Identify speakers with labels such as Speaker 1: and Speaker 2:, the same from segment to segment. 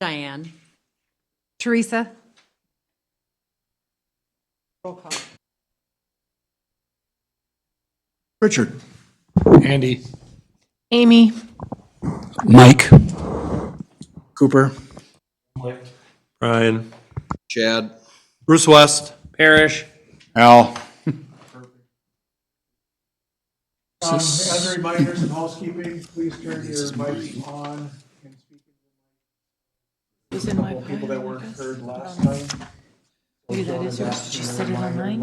Speaker 1: Diane.
Speaker 2: Teresa?
Speaker 1: Roll call.
Speaker 3: Richard.
Speaker 4: Andy.
Speaker 2: Amy?
Speaker 3: Mike. Cooper.
Speaker 4: Brian.
Speaker 5: Chad.
Speaker 4: Bruce West. Parrish.
Speaker 3: Al.
Speaker 6: As a reminder, some housekeeping, please turn your mics on and speak.
Speaker 2: Was in
Speaker 6: Couple of people that weren't heard last time.
Speaker 2: Maybe that is yours. Did you set it online?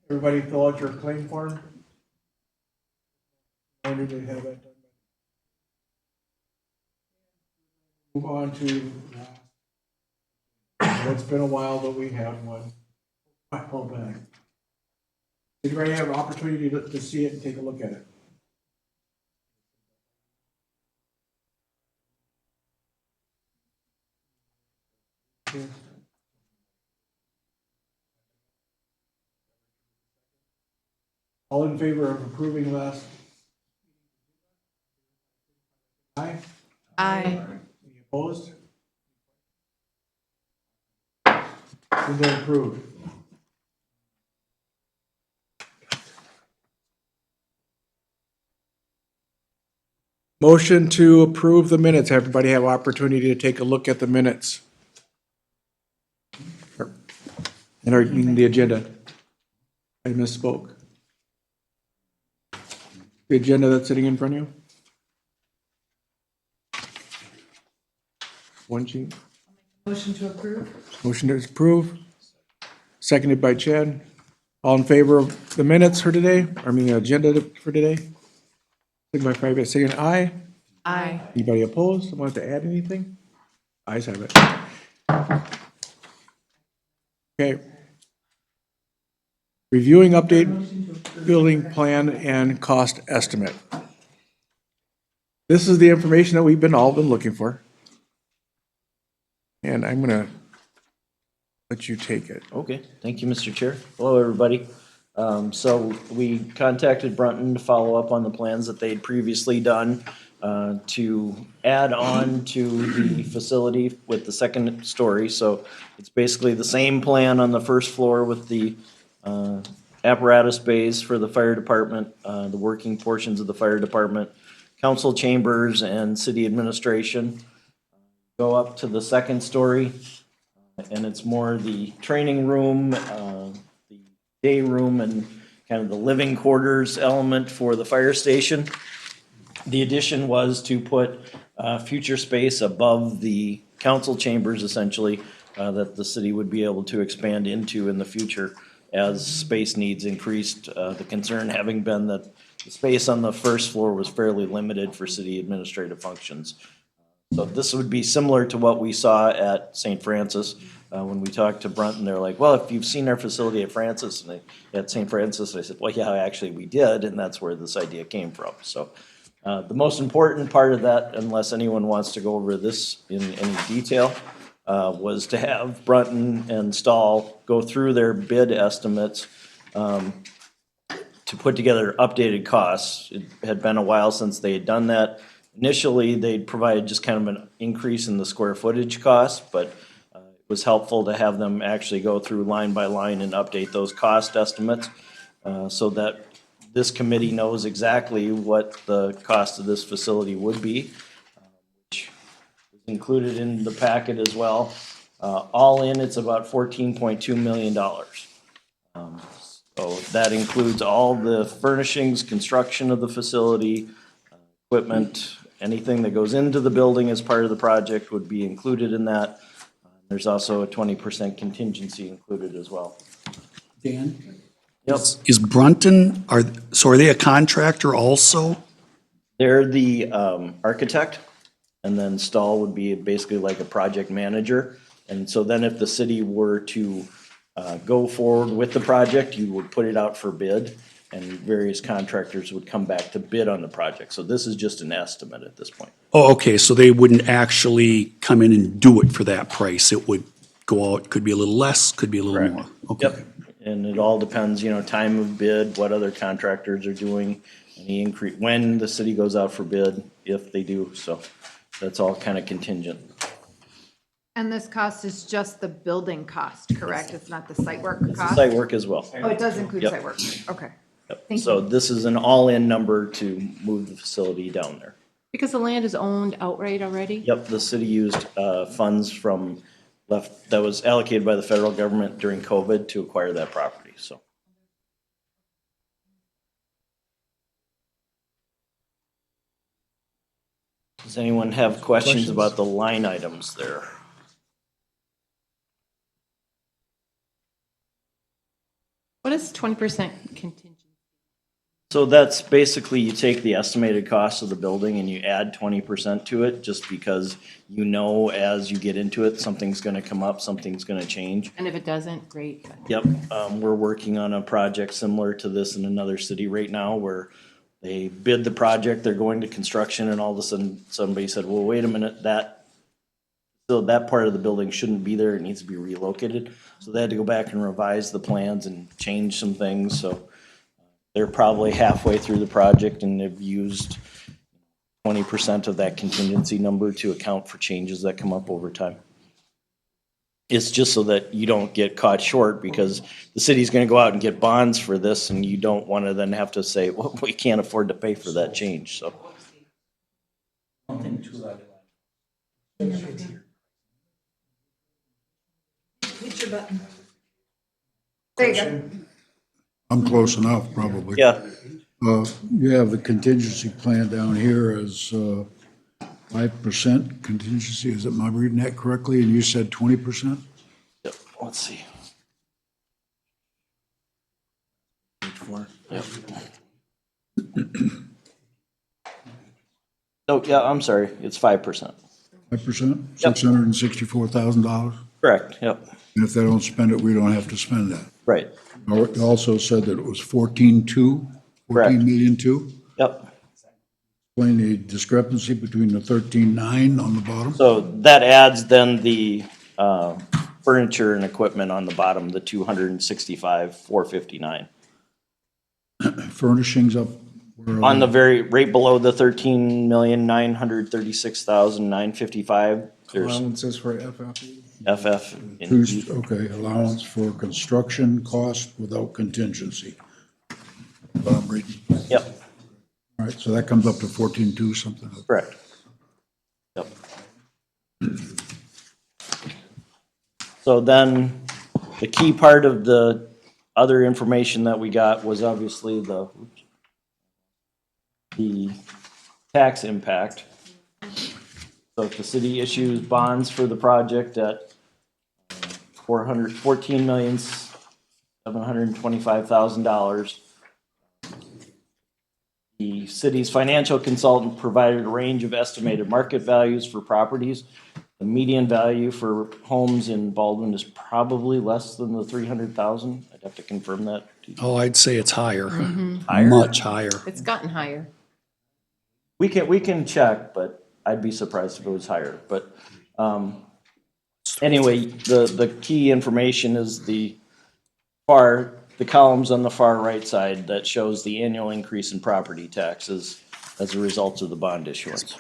Speaker 6: Everybody fill out your claim form. Reminder to have that done. Move on to, it's been a while, but we have one. I pull back. Did you already have an opportunity to see it and take a look at it? All in favor of approving last? Aye.
Speaker 2: Aye.
Speaker 6: Any opposed? They're approved. Motion to approve the minutes. Everybody have opportunity to take a look at the minutes. And are reading the agenda. I misspoke. The agenda that's sitting in front of you? One sheet.
Speaker 2: Motion to approve?
Speaker 6: Motion to approve. Seconded by Chad. All in favor of the minutes for today? The agenda for today? Signify by saying aye.
Speaker 2: Aye.
Speaker 6: Anybody opposed? Want to add anything? Ayes have it. Okay. Reviewing update building plan and cost estimate. This is the information that we've all been looking for. And I'm gonna let you take it.
Speaker 7: Okay, thank you, Mr. Chair. Hello, everybody. So we contacted Brunton to follow up on the plans that they'd previously done to add on to the facility with the second story. So it's basically the same plan on the first floor with the apparatus bays for the fire department, the working portions of the fire department, council chambers, and city administration. Go up to the second story, and it's more the training room, the day room, and kind of the living quarters element for the fire station. The addition was to put future space above the council chambers, essentially, that the city would be able to expand into in the future as space needs increased. The concern having been that the space on the first floor was fairly limited for city administrative functions. So this would be similar to what we saw at St. Francis. When we talked to Brunton, they're like, well, if you've seen our facility at Francis, and at St. Francis, I said, well, yeah, actually we did, and that's where this idea came from. So the most important part of that, unless anyone wants to go over this in any detail, was to have Brunton and Stahl go through their bid estimates to put together updated costs. It had been a while since they had done that. Initially, they'd provided just kind of an increase in the square footage cost, but it was helpful to have them actually go through line by line and update those cost estimates so that this committee knows exactly what the cost of this facility would be, which is included in the packet as well. All in, it's about $14.2 million. So that includes all the furnishings, construction of the facility, equipment, anything that goes into the building as part of the project would be included in that. There's also a 20% contingency included as well.
Speaker 3: Dan?
Speaker 7: Yep.
Speaker 3: Is Brunton, are they a contractor also?
Speaker 7: They're the architect, and then Stahl would be basically like a project manager. And so then if the city were to go forward with the project, you would put it out for bid, and various contractors would come back to bid on the project. So this is just an estimate at this point.
Speaker 3: Oh, okay, so they wouldn't actually come in and do it for that price. It would go out, could be a little less, could be a little more. Okay.
Speaker 7: Yep. And it all depends, time of bid, what other contractors are doing, any increase, when the city goes out for bid, if they do, so that's all kind of contingent.
Speaker 1: And this cost is just the building cost, correct? It's not the site work cost?
Speaker 7: Site work as well.
Speaker 1: Oh, it does include
Speaker 7: Yep.
Speaker 1: site work, okay.
Speaker 7: Yep.
Speaker 1: Thank
Speaker 7: So
Speaker 1: you.
Speaker 7: this is an all-in number to move the facility down there.
Speaker 2: Because the land is owned outright already?
Speaker 7: Yep, the city used funds from that was allocated by the federal government during COVID to acquire that property, so. Does anyone have questions about the line items there?
Speaker 2: What is 20% contingent?
Speaker 7: So that's basically you take the estimated cost of the building and you add 20% to it, just because as you get into it, something's gonna come up, something's gonna change.
Speaker 2: And if it doesn't, great.
Speaker 7: Yep, we're working on a project similar to this in another city right now where they bid the project, they're going to construction, and all of a sudden, somebody said, well, wait a minute, that part of the building shouldn't be there, it needs to be relocated. So they had to go back and revise the plans and change some things, so they're probably halfway through the project and they've used 20% of that contingency number to account for changes that come up over time. It's just so that you don't get caught short, because the city's gonna go out and get bonds for this, and you don't wanna then have to say, well, we can't afford to pay for that change, so.
Speaker 1: Hit your button. There you go.
Speaker 5: I'm close enough, probably.
Speaker 7: Yeah,
Speaker 5: You have the contingency plan down here as 5% contingency. Am I reading that correctly? And you said 20%?
Speaker 7: yep, let's see. Page 4, yep. Oh, yeah, I'm sorry, it's 5%.
Speaker 5: 5%?
Speaker 7: Yep.
Speaker 5: $664,000?
Speaker 7: Correct, yep,
Speaker 5: And if they don't spend it, we don't have to spend that.
Speaker 7: right,
Speaker 5: You also said that it was 14.2,
Speaker 7: Correct.
Speaker 5: 14,200,000.
Speaker 7: yep.
Speaker 5: Explain the discrepancy between the 13.9 on the bottom.
Speaker 7: So that adds then the furniture and equipment on the bottom, the 265,459.
Speaker 5: Furnishings up. where are
Speaker 7: On
Speaker 5: they?
Speaker 7: the right below the 13,936,955, there's
Speaker 6: Allowances for FFE.
Speaker 7: FF. and
Speaker 5: Who's, okay, allowance for construction cost without contingency. What I'm reading.
Speaker 7: Yep,
Speaker 5: All right, so that comes up to 14.2 something.
Speaker 7: correct. Yep. So then, the key part of the other information that we got was obviously the tax impact. So if the city issues bonds for the project at $14,725,000, the city's financial consultant provided a range of estimated market values for properties. The median value for homes in Baldwin is probably less than the 300,000. I'd have to confirm that.
Speaker 3: Oh, I'd say it's higher,
Speaker 7: Higher?
Speaker 3: much higher.
Speaker 2: It's gotten higher.
Speaker 7: We can check, but I'd be surprised if it was higher. But anyway, the key information is the columns on the far right side that shows the annual increase in property taxes as a result of the bond issuance.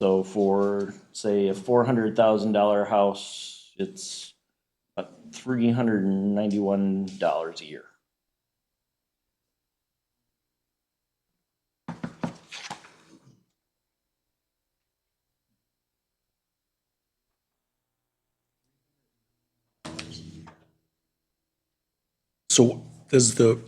Speaker 7: So for, say, a $400,000 house, it's about $391 a year.
Speaker 3: So does the,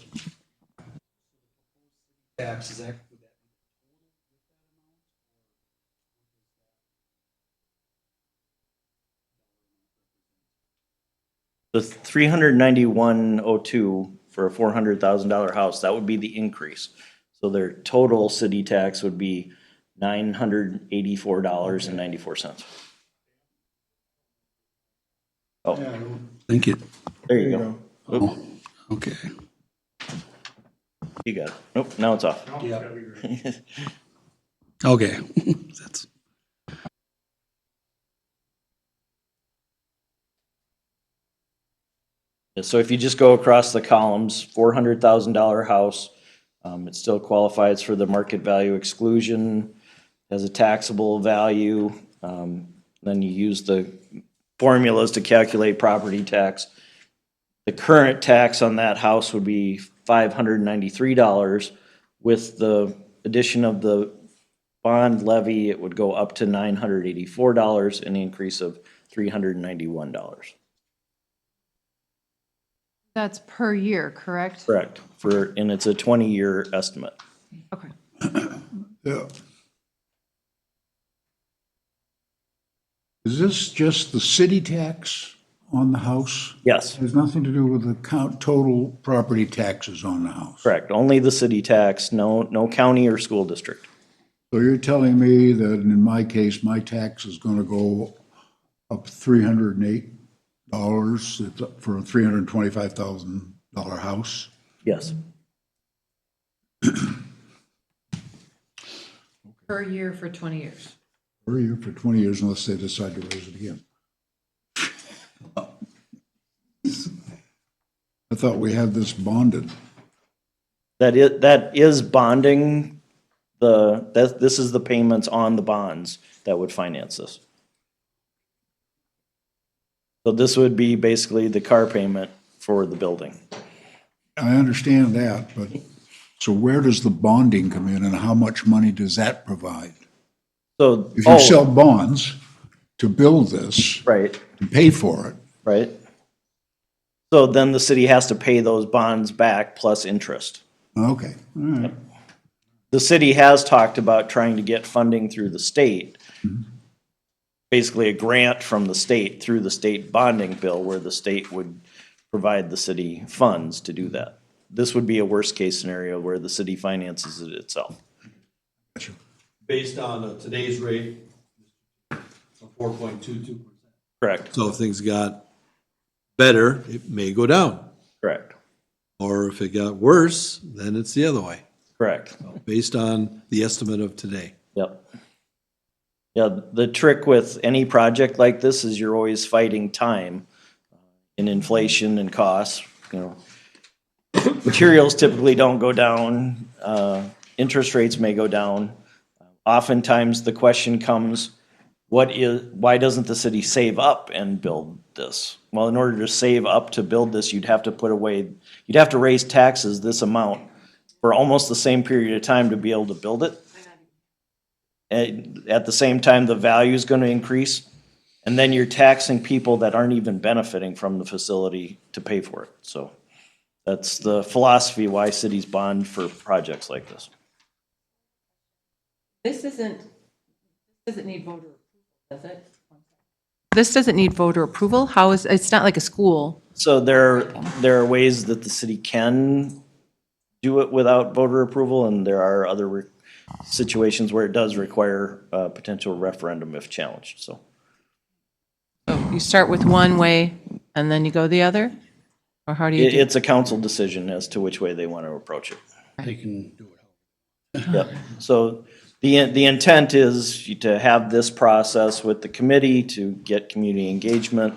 Speaker 7: The $391.02 for a $400,000 house, that would be the increase. So their total city tax would be $984.94. Oh,
Speaker 3: thank you.
Speaker 7: there you go. Oop,
Speaker 3: Okay.
Speaker 7: you got it. Nope, now it's off.
Speaker 3: Okay. That's,
Speaker 7: So if you just go across the columns, $400,000 house, it still qualifies for the market value exclusion, has a taxable value. Then you use the formulas to calculate property tax. The current tax on that house would be $593. With the addition of the bond levy, it would go up to $984, an increase of $391.
Speaker 1: That's per year, correct?
Speaker 7: Correct, and it's a 20-year estimate.
Speaker 1: Okay.
Speaker 5: Yeah. Is this just the city tax on the house?
Speaker 7: Yes,
Speaker 5: It has nothing to do with the total property taxes on the house?
Speaker 7: correct, only the city tax, no county or school district.
Speaker 5: So you're telling me that in my case, my tax is gonna go up $308 for a $325,000 house?
Speaker 7: Yes,
Speaker 1: Per year for 20 years.
Speaker 5: Per year for 20 years unless they decide to raise it again. I thought we had this bonded.
Speaker 7: that is bonding, this is the payments on the bonds that would finance this. So this would be basically the car payment for the building.
Speaker 5: I understand that, but, so where does the bonding come in and how much money does that provide?
Speaker 7: So,
Speaker 5: If you sell bonds to build this,
Speaker 7: right,
Speaker 5: to pay for it,
Speaker 7: right. So then the city has to pay those bonds back plus interest.
Speaker 5: okay, all right.
Speaker 7: The city has talked about trying to get funding through the state. Basically a grant from the state through the state bonding bill where the state would provide the city funds to do that. This would be a worst case scenario where the city finances it itself.
Speaker 4: Based on today's rate, 4.22%.
Speaker 7: Correct,
Speaker 4: So if things got better, it may go down.
Speaker 7: correct,
Speaker 4: Or if it got worse, then it's the other way,
Speaker 7: correct.
Speaker 4: based on the estimate of today.
Speaker 7: Yep. Yeah, the trick with any project like this is you're always fighting time and inflation and costs, you know. Materials typically don't go down, interest rates may go down. Oftentimes the question comes, why doesn't the city save up and build this? Well, in order to save up to build this, you'd have to raise taxes this amount for almost the same period of time to be able to build it. At the same time, the value is going to increase, and then you're taxing people that aren't even benefiting from the facility to pay for it. So that's the philosophy why cities bond for projects like this.
Speaker 2: This doesn't need voter approval, does it? This doesn't need voter approval? How is, it's not like a school.
Speaker 7: So there are ways that the city can do it without voter approval, and there are other situations where it does require a potential referendum if challenged, so.
Speaker 2: So you start with one way and then you go the other? Or how do you do?
Speaker 7: It's a council decision as to which way they want to approach it.
Speaker 3: They can do it.
Speaker 7: Yep. So the intent is to have this process with the committee to get community engagement.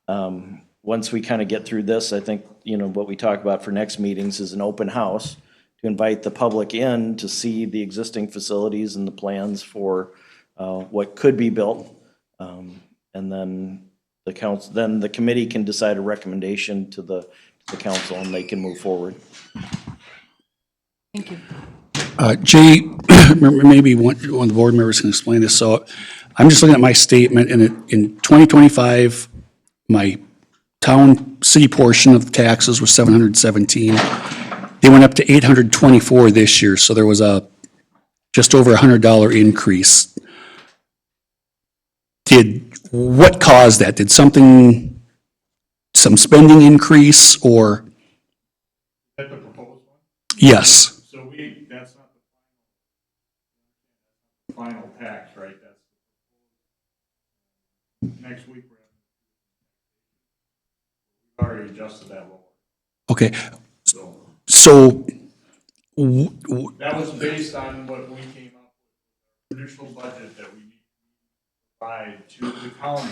Speaker 7: Once we kind of get through this, I think, you know, what we talk about for next meetings is an open house to invite the public in to see the existing facilities and the plans for what could be built. And then the committee can decide a recommendation to the council and they can move forward.
Speaker 2: Thank you.
Speaker 3: Jay, maybe one of the board members can explain this. So I'm just looking at my statement, and in 2025, my city portion of the taxes was 717. They went up to 824 this year, so there was a just over $100 increase. What caused that? Did some spending increase, or?
Speaker 8: That the proposed one?
Speaker 3: Yes.
Speaker 8: So that's not the final tax, right? That's next week, we've already adjusted that lower.
Speaker 3: Okay.
Speaker 8: So
Speaker 3: So
Speaker 8: that was based on what we came up with, the initial budget that we need to provide to the county.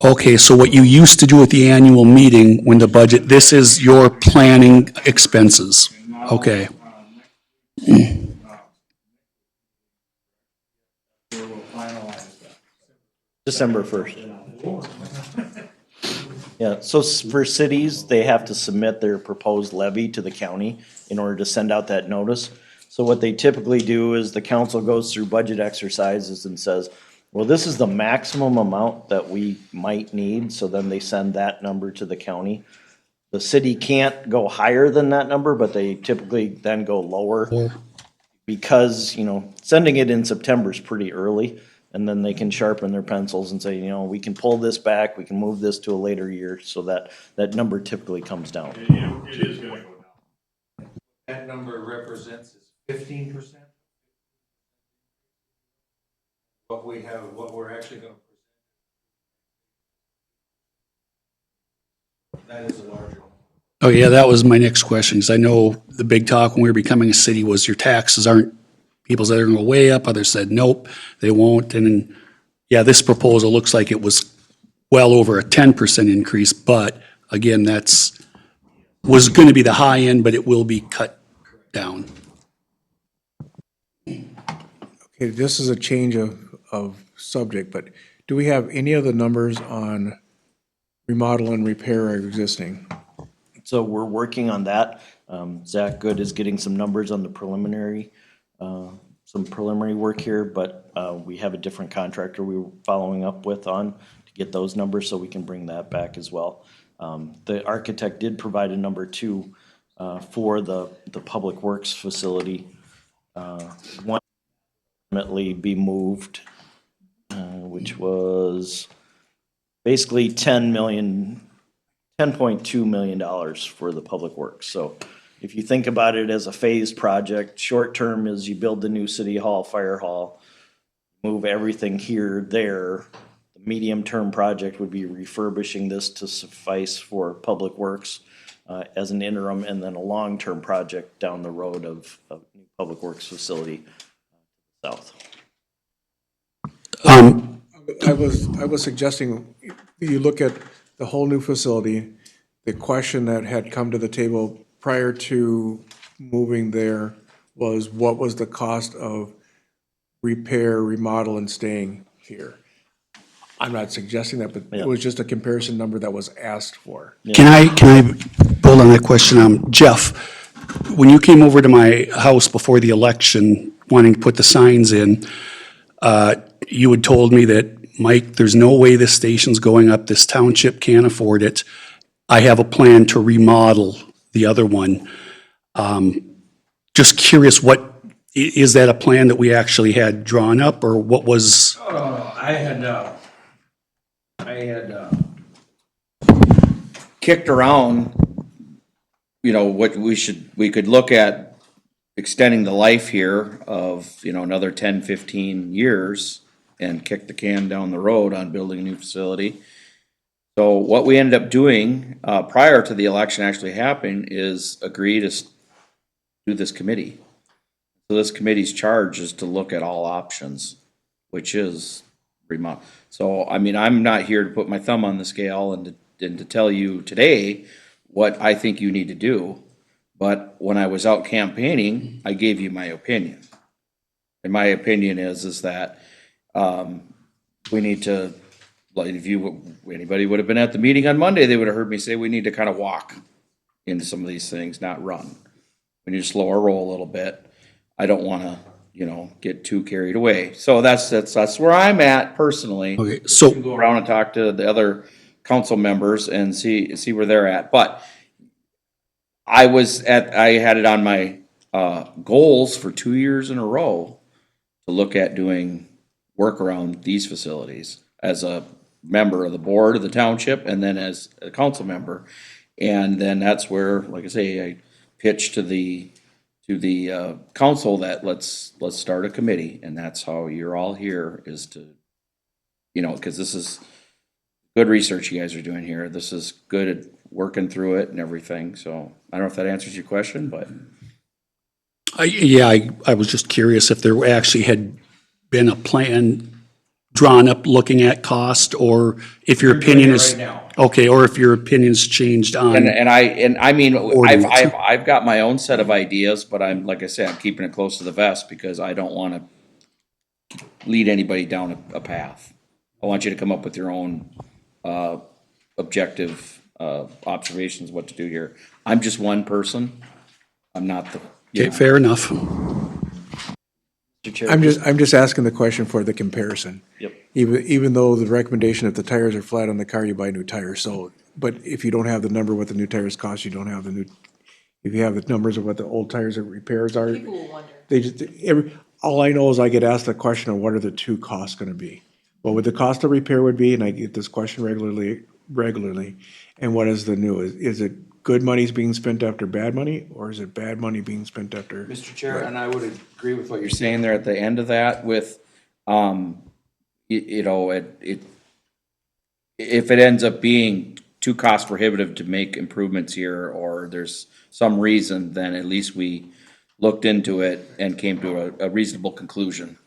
Speaker 3: Okay, so what you used to do at the annual meeting when the budget, this is your planning expenses? Okay,
Speaker 7: December 1st. Yeah, so for cities, they have to submit their proposed levy to the county in order to send out that notice. So what they typically do is the council goes through budget exercises and says, well, this is the maximum amount that we might need, so then they send that number to the county. The city can't go higher than that number, but they typically then go lower. Because, sending it in September is pretty early, and then they can sharpen their pencils and say, we can pull this back, we can move this to a later year, so that number typically comes down.
Speaker 8: It is gonna go down. That number represents is 15%. What we're actually gonna present. That is a larger one.
Speaker 3: oh yeah, that was my next question, because I know the big talk when we were becoming a city was your taxes aren't, people said they're gonna go way up, others said nope, they won't, and then, yeah, this proposal looks like it was well over a 10% increase, but again, was gonna be the high end, but it will be cut down.
Speaker 6: Okay, this is a change of subject, but do we have any of the numbers on remodel and repair existing?
Speaker 7: So we're working on that. Zach Good is getting some numbers on the preliminary, some preliminary work here, but we have a different contractor we were following up with on to get those numbers so we can bring that back as well. The architect did provide a number too for the public works facility. One ultimately be moved, which was basically $10.2 million for the public works. So if you think about it as a phased project, short term is you build the new city hall, fire hall, move everything here, there. The medium term project would be refurbishing this to suffice for public works as an interim, and then a long term project down the road of new public works facility south.
Speaker 6: I was suggesting you look at the whole new facility. The question that had come to the table prior to moving there was what was the cost of repair, remodel, and staying here? I'm not suggesting that, but
Speaker 7: Yeah.
Speaker 6: it was just a comparison number that was asked for.
Speaker 3: Can I build on that question? Jeff, when you came over to my house before the election, wanting to put the signs in, you had told me that, Mike, there's no way this station's going up, this township can't afford it. I have a plan to remodel the other one. Just curious, is that a plan that we actually had drawn up, or what was?
Speaker 9: I had kicked around, what we could look at extending the life here of, another 10, 15 years and kick the can down the road on building a new facility. So what we ended up doing, prior to the election actually happening, is agree to do this committee. So this committee's charge is to look at all options, which is remodel. So, I'm not here to put my thumb on the scale and to tell you today what I think you need to do. But when I was out campaigning, I gave you my opinion. And my opinion is that we need to, like, anybody would have been at the meeting on Monday, they would have heard me say we need to kind of walk into some of these things, not run. We need to slow our roll a little bit. I don't want to, get too carried away. So that's where I'm at personally.
Speaker 3: Okay, so.
Speaker 9: You can go around and talk to the other council members and see where they're at. But I had it on my goals for 2 years in a row to look at doing work around these facilities as a member of the board of the township and then as a council member. And then that's where, like I say, I pitched to the council that let's start a committee, and that's how you're all here, is to, because this is good research you guys are doing here. This is good at working through it and everything. So I don't know if that answers your question, but.
Speaker 3: I was just curious if there actually had been a plan drawn up looking at cost, or if your
Speaker 9: We're doing
Speaker 3: opinion
Speaker 9: it
Speaker 3: is?
Speaker 9: right now.
Speaker 3: Okay, or if your opinion's changed on,
Speaker 9: And I mean,
Speaker 3: Ordinance.
Speaker 9: I've got my own set of ideas, but I'm, like I said, I'm keeping it close to the vest because I don't wanna lead anybody down a path. I want you to come up with your own, objective, observations, what to do here. I'm just one person. I'm not the, you
Speaker 3: okay,
Speaker 9: know.
Speaker 3: fair enough.
Speaker 7: Mr. Chair.
Speaker 6: I'm just asking the question for the comparison.
Speaker 7: Yep.
Speaker 6: Even though the recommendation, if the tires are flat on the car, you buy new tires, so, but if you don't have the number what the new tires cost, you don't have the new, if you have the numbers of what the old tires or repairs are. People will wonder. They just, all I know is I get asked the question of what are the two costs gonna be? What would the cost of repair would be, and I get this question regularly, and what is the new? Is it good money's being spent after bad money, or is it bad money being spent after?
Speaker 9: Mr. Chair, and I would agree with what you're saying there at the end of that with, you know, if it ends up being too cost prohibitive to make improvements here, or there's some reason, then at least we looked into it and came to a reasonable conclusion.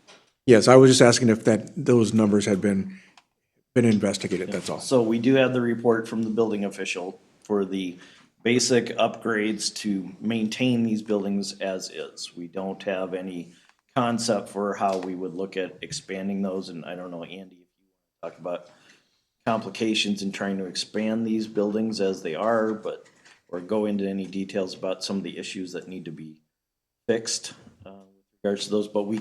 Speaker 6: Yes, I was just asking if those numbers had been investigated, that's all.
Speaker 7: So we do have the report from the building official for the basic upgrades to maintain these buildings as is. We don't have any concept for how we would look at expanding those, and I don't know, Andy, if you want to talk about complications in trying to expand these buildings as they are, but, or go into any details about some of the issues that need to be fixed with regards to those, but we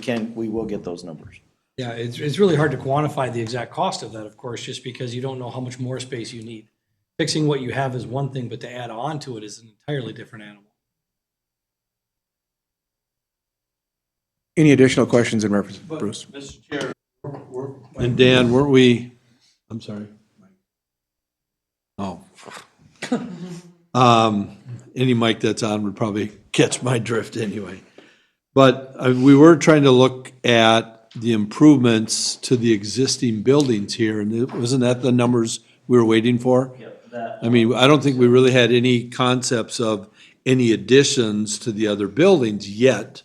Speaker 7: will get those numbers.
Speaker 10: Yeah, it's really hard to quantify the exact cost of that, of course, just because you don't know how much more space you need. Fixing what you have is one thing, but to add on to it is an entirely different animal.
Speaker 6: Any additional questions in reference, Bruce?
Speaker 8: Mr. Chair,
Speaker 4: And Dan, weren't we, I'm sorry. Oh. Any mic that's on would probably catch my drift anyway. But we were trying to look at the improvements to the existing buildings here, and wasn't that the numbers we were waiting for? I mean, I don't think we really had any concepts of any additions to the other buildings yet.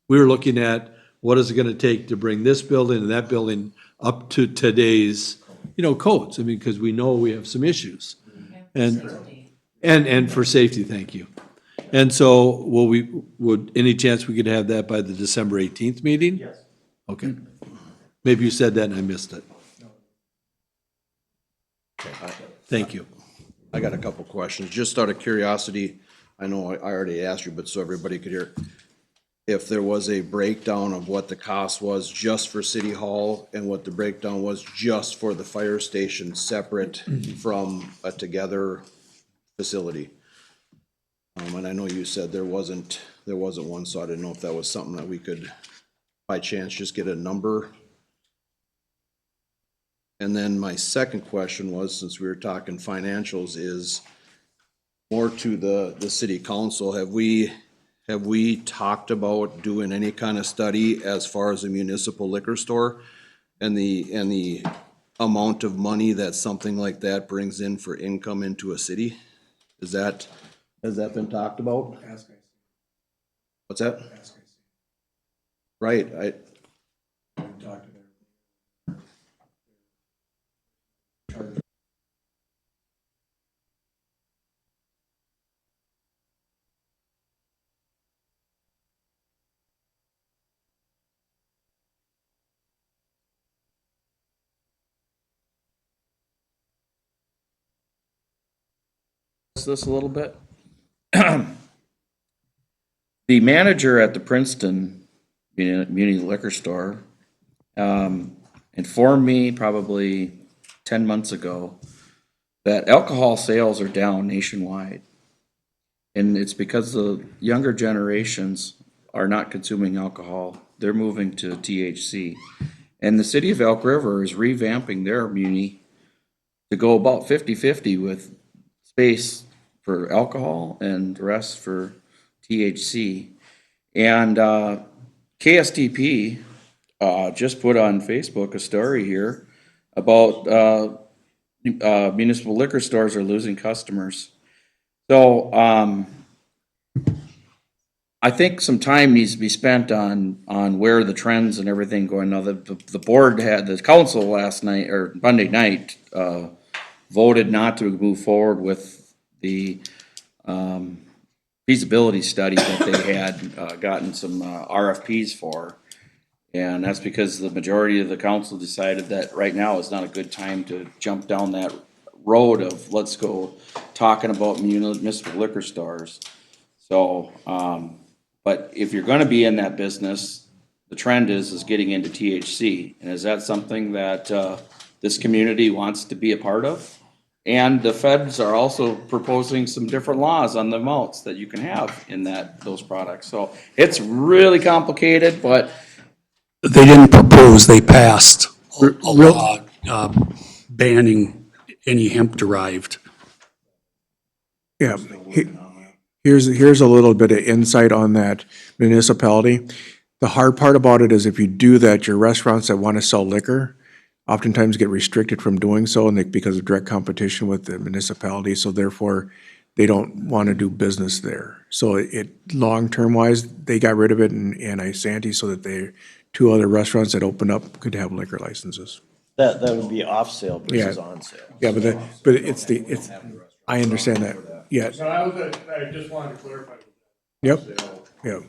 Speaker 4: We were looking at what is it gonna take to bring this building and that building up to today's, codes. I mean, because we know we have some issues. And for safety, thank you. And so, would any chance we could have that by the December 18th meeting?
Speaker 7: Yes.
Speaker 4: Okay. Maybe you said that and I missed it. Thank you.
Speaker 11: I got a couple questions, just out of curiosity. I know I already asked you, but so everybody could hear. If there was a breakdown of what the cost was just for City Hall and what the breakdown was just for the fire station separate from a together facility. And I know you said there wasn't one, so I didn't know if that was something that we could, by chance, just get a number. And then my second question was, since we were talking financials, is more to the city council. Have we talked about doing any kind of study as far as a municipal liquor store and the amount of money that something like that brings in for income into a city? Has that been talked about? What's that? Right,
Speaker 9: This a little bit. The manager at the Princeton Muni Liquor Store informed me probably 10 months ago that alcohol sales are down nationwide. And it's because the younger generations are not consuming alcohol. They're moving to THC. And the city of Elk River is revamping their muni to go about 50-50 with space for alcohol and the rest for THC. And KSTP just put on Facebook a story here about municipal liquor stores are losing customers. So I think some time needs to be spent on where the trends and everything going. Now, the board had, the council last night, or Monday night, voted not to move forward with the, feasibility study that they had, gotten some, RFPs for. And that's because the majority of the council decided that right now is not a good time to jump down that road of let's go talking about municipal liquor stores. So, but if you're gonna be in that business, the trend is getting into THC. And is that something that, this community wants to be a part of? And the feds are also proposing some different laws on the amounts that you can have in those products. So it's really complicated, but
Speaker 3: They didn't propose, they passed a law banning any hemp-derived.
Speaker 6: Yeah. Here's a little bit of insight on that municipality. The hard part about it is if you do that, your restaurants that want to sell liquor oftentimes get restricted from doing so, and because of direct competition with the municipality, so therefore they don't want to do business there. So long-term wise, they got rid of it in Isanti so that two other restaurants that opened up could have liquor licenses.
Speaker 7: That would be off sale versus
Speaker 6: Yeah.
Speaker 7: on sale.
Speaker 6: Yeah, it's, I understand that, yeah,
Speaker 8: So I just wanted to clarify.
Speaker 6: yep, yep.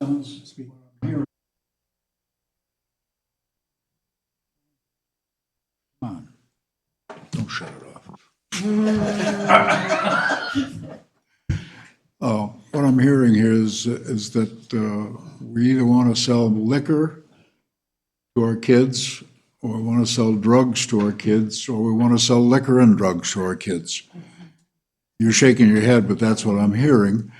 Speaker 5: Come on, don't shut it off. What I'm hearing here is that we either want to sell liquor to our kids, or we want to sell drugs to our kids, or we want to sell liquor and drugs to our kids. You're shaking your head, but that's what I'm hearing.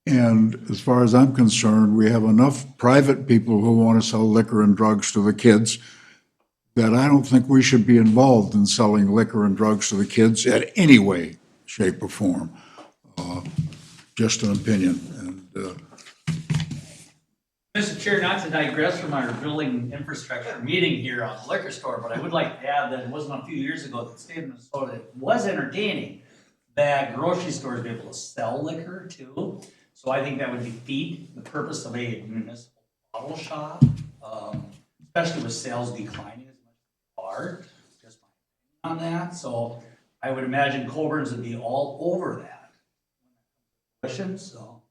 Speaker 5: And as far as I'm concerned, we have enough private people who want to sell liquor and drugs to the kids that I don't think we should be involved in selling liquor and drugs to the kids in any way, shape, or form. Just an opinion. And
Speaker 12: Mr. Chair, not to digress from our building infrastructure meeting here on the liquor store, but I would like to add that it wasn't a few years ago that the state of Minnesota was entertaining that grocery stores be able to sell liquor too. So I think that would defeat the purpose of a municipal bottle shop, especially with sales declining as much as they are, just my opinion on that. So I would imagine Coburn's would be all over that. So.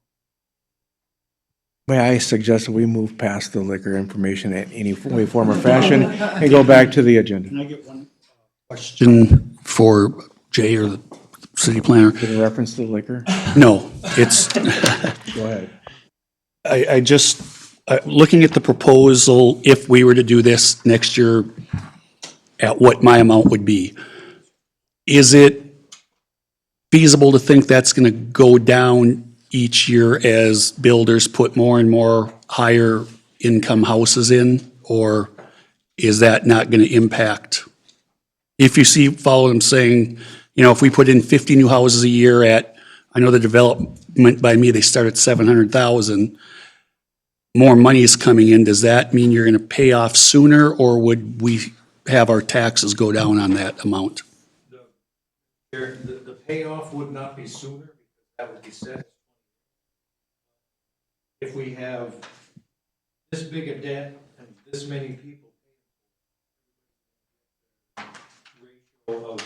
Speaker 6: May I suggest that we move past the liquor information in any way, form, or fashion and go back to the agenda?
Speaker 3: Can I get one question for Jay or the city planner?
Speaker 6: In reference to the liquor?
Speaker 3: No, it's,
Speaker 6: Go ahead.
Speaker 3: I just, looking at the proposal, if we were to do this next year, at what my amount would be, is it feasible to think that's going to go down each year as builders put more and more higher income houses in? Or is that not going to impact? If you see, follow what I'm saying, you know, if we put in 50 new houses a year at, I know the development by me, they start at 700,000. More money is coming in. Does that mean you're going to pay off sooner, or would we have our taxes go down on that amount?
Speaker 8: The payoff would not be sooner, because that would be set. If we have this big a debt and this many people, ratio of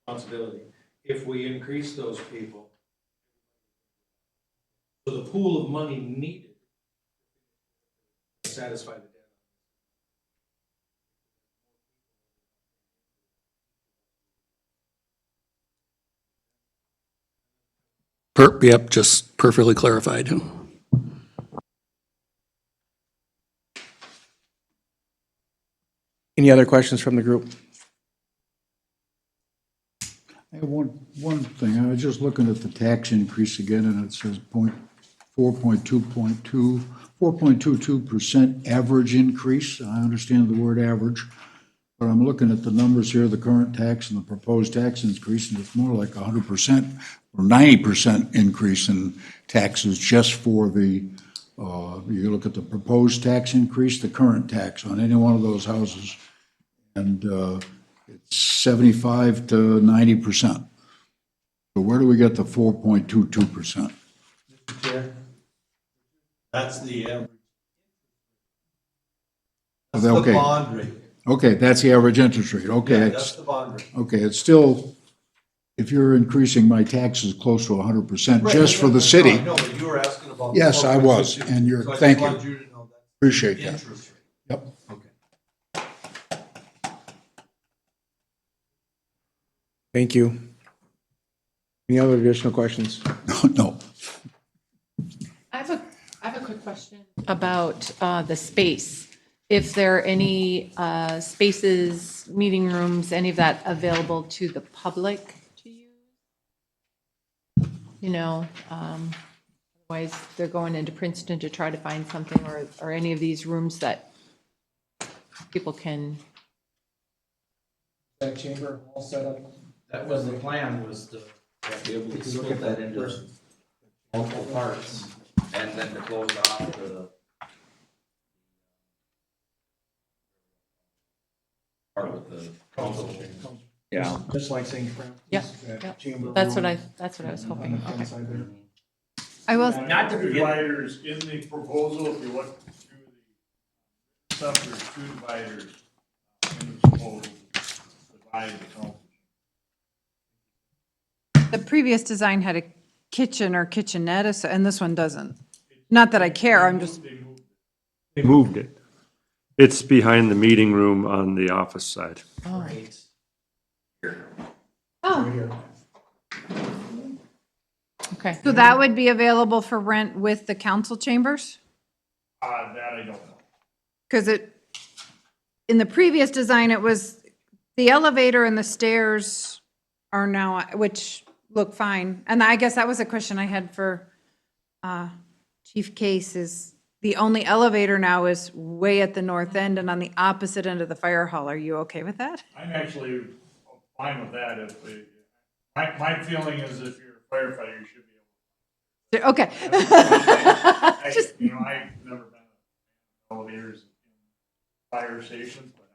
Speaker 8: responsibility, if we increase those people, so the pool of money needed to satisfy the debt.
Speaker 3: Yep, just perfectly clarified.
Speaker 6: Any other questions from the group?
Speaker 5: I have one thing. I was just looking at the tax increase again, and it says 4.22% average increase. I understand the word average, but I'm looking at the numbers here, the current tax and the proposed tax increase, and it's more like 100% or 90% increase in taxes just for the, you look at the proposed tax increase, the current tax on any one of those houses, and it's 75 to 90%. So where do we get the 4.22%?
Speaker 4: Mr. Chair, that's the average. That's the
Speaker 5: Okay.
Speaker 4: bond rate.
Speaker 5: Okay, that's the average interest rate. Okay,
Speaker 4: Yeah, that's
Speaker 5: it's,
Speaker 4: the bond rate.
Speaker 5: okay, it's still, if you're increasing my taxes close to 100% just for the city.
Speaker 4: No, but you were asking about.
Speaker 5: Yes, I was, and you're,
Speaker 4: So I just
Speaker 5: thank
Speaker 4: wanted
Speaker 5: you.
Speaker 4: you to know that.
Speaker 5: Appreciate that.
Speaker 4: Interest rate.
Speaker 5: Yep.
Speaker 4: Okay.
Speaker 6: Thank you. Any other additional questions?
Speaker 5: No.
Speaker 2: I have a quick question about the space. If there are any spaces, meeting rooms, any of that available to the public to use? You know, otherwise they're going into Princeton to try to find something, or any of these rooms that people can.
Speaker 6: That chamber all set up?
Speaker 12: That was the plan, was to be able to split that into multiple parts, and then to close off the part with the council.
Speaker 9: Yeah.
Speaker 6: Just like St. Francis.
Speaker 2: Yep,
Speaker 6: that
Speaker 2: yep.
Speaker 6: chamber
Speaker 2: That's what
Speaker 6: room
Speaker 2: that's what I was
Speaker 6: on
Speaker 2: hoping.
Speaker 6: the front
Speaker 2: Okay.
Speaker 6: side there.
Speaker 1: I will,
Speaker 12: Not to
Speaker 8: Two
Speaker 12: forget,
Speaker 8: dividers in the proposal, if you look through the stuff, there's two dividers in the proposal, to divide the council.
Speaker 1: the previous design had a kitchen or kitchenette, and this one doesn't. Not that I care, I'm just,
Speaker 8: They moved it. It's behind the meeting room on the office side.
Speaker 2: Oh. Okay.
Speaker 1: so that would be available for rent with the council chambers?
Speaker 8: That I don't know.
Speaker 1: Because in the previous design, it was, the elevator and the stairs are now, which look fine. And I guess that was a question I had for Chief Case, is the only elevator now is way at the north end and on the opposite end of the fire hall. Are you okay with that?
Speaker 8: I'm actually fine with that if they, my feeling is if you're a firefighter, you should be able
Speaker 1: Okay.
Speaker 8: to. You know, I've never been in elevators in fire stations, but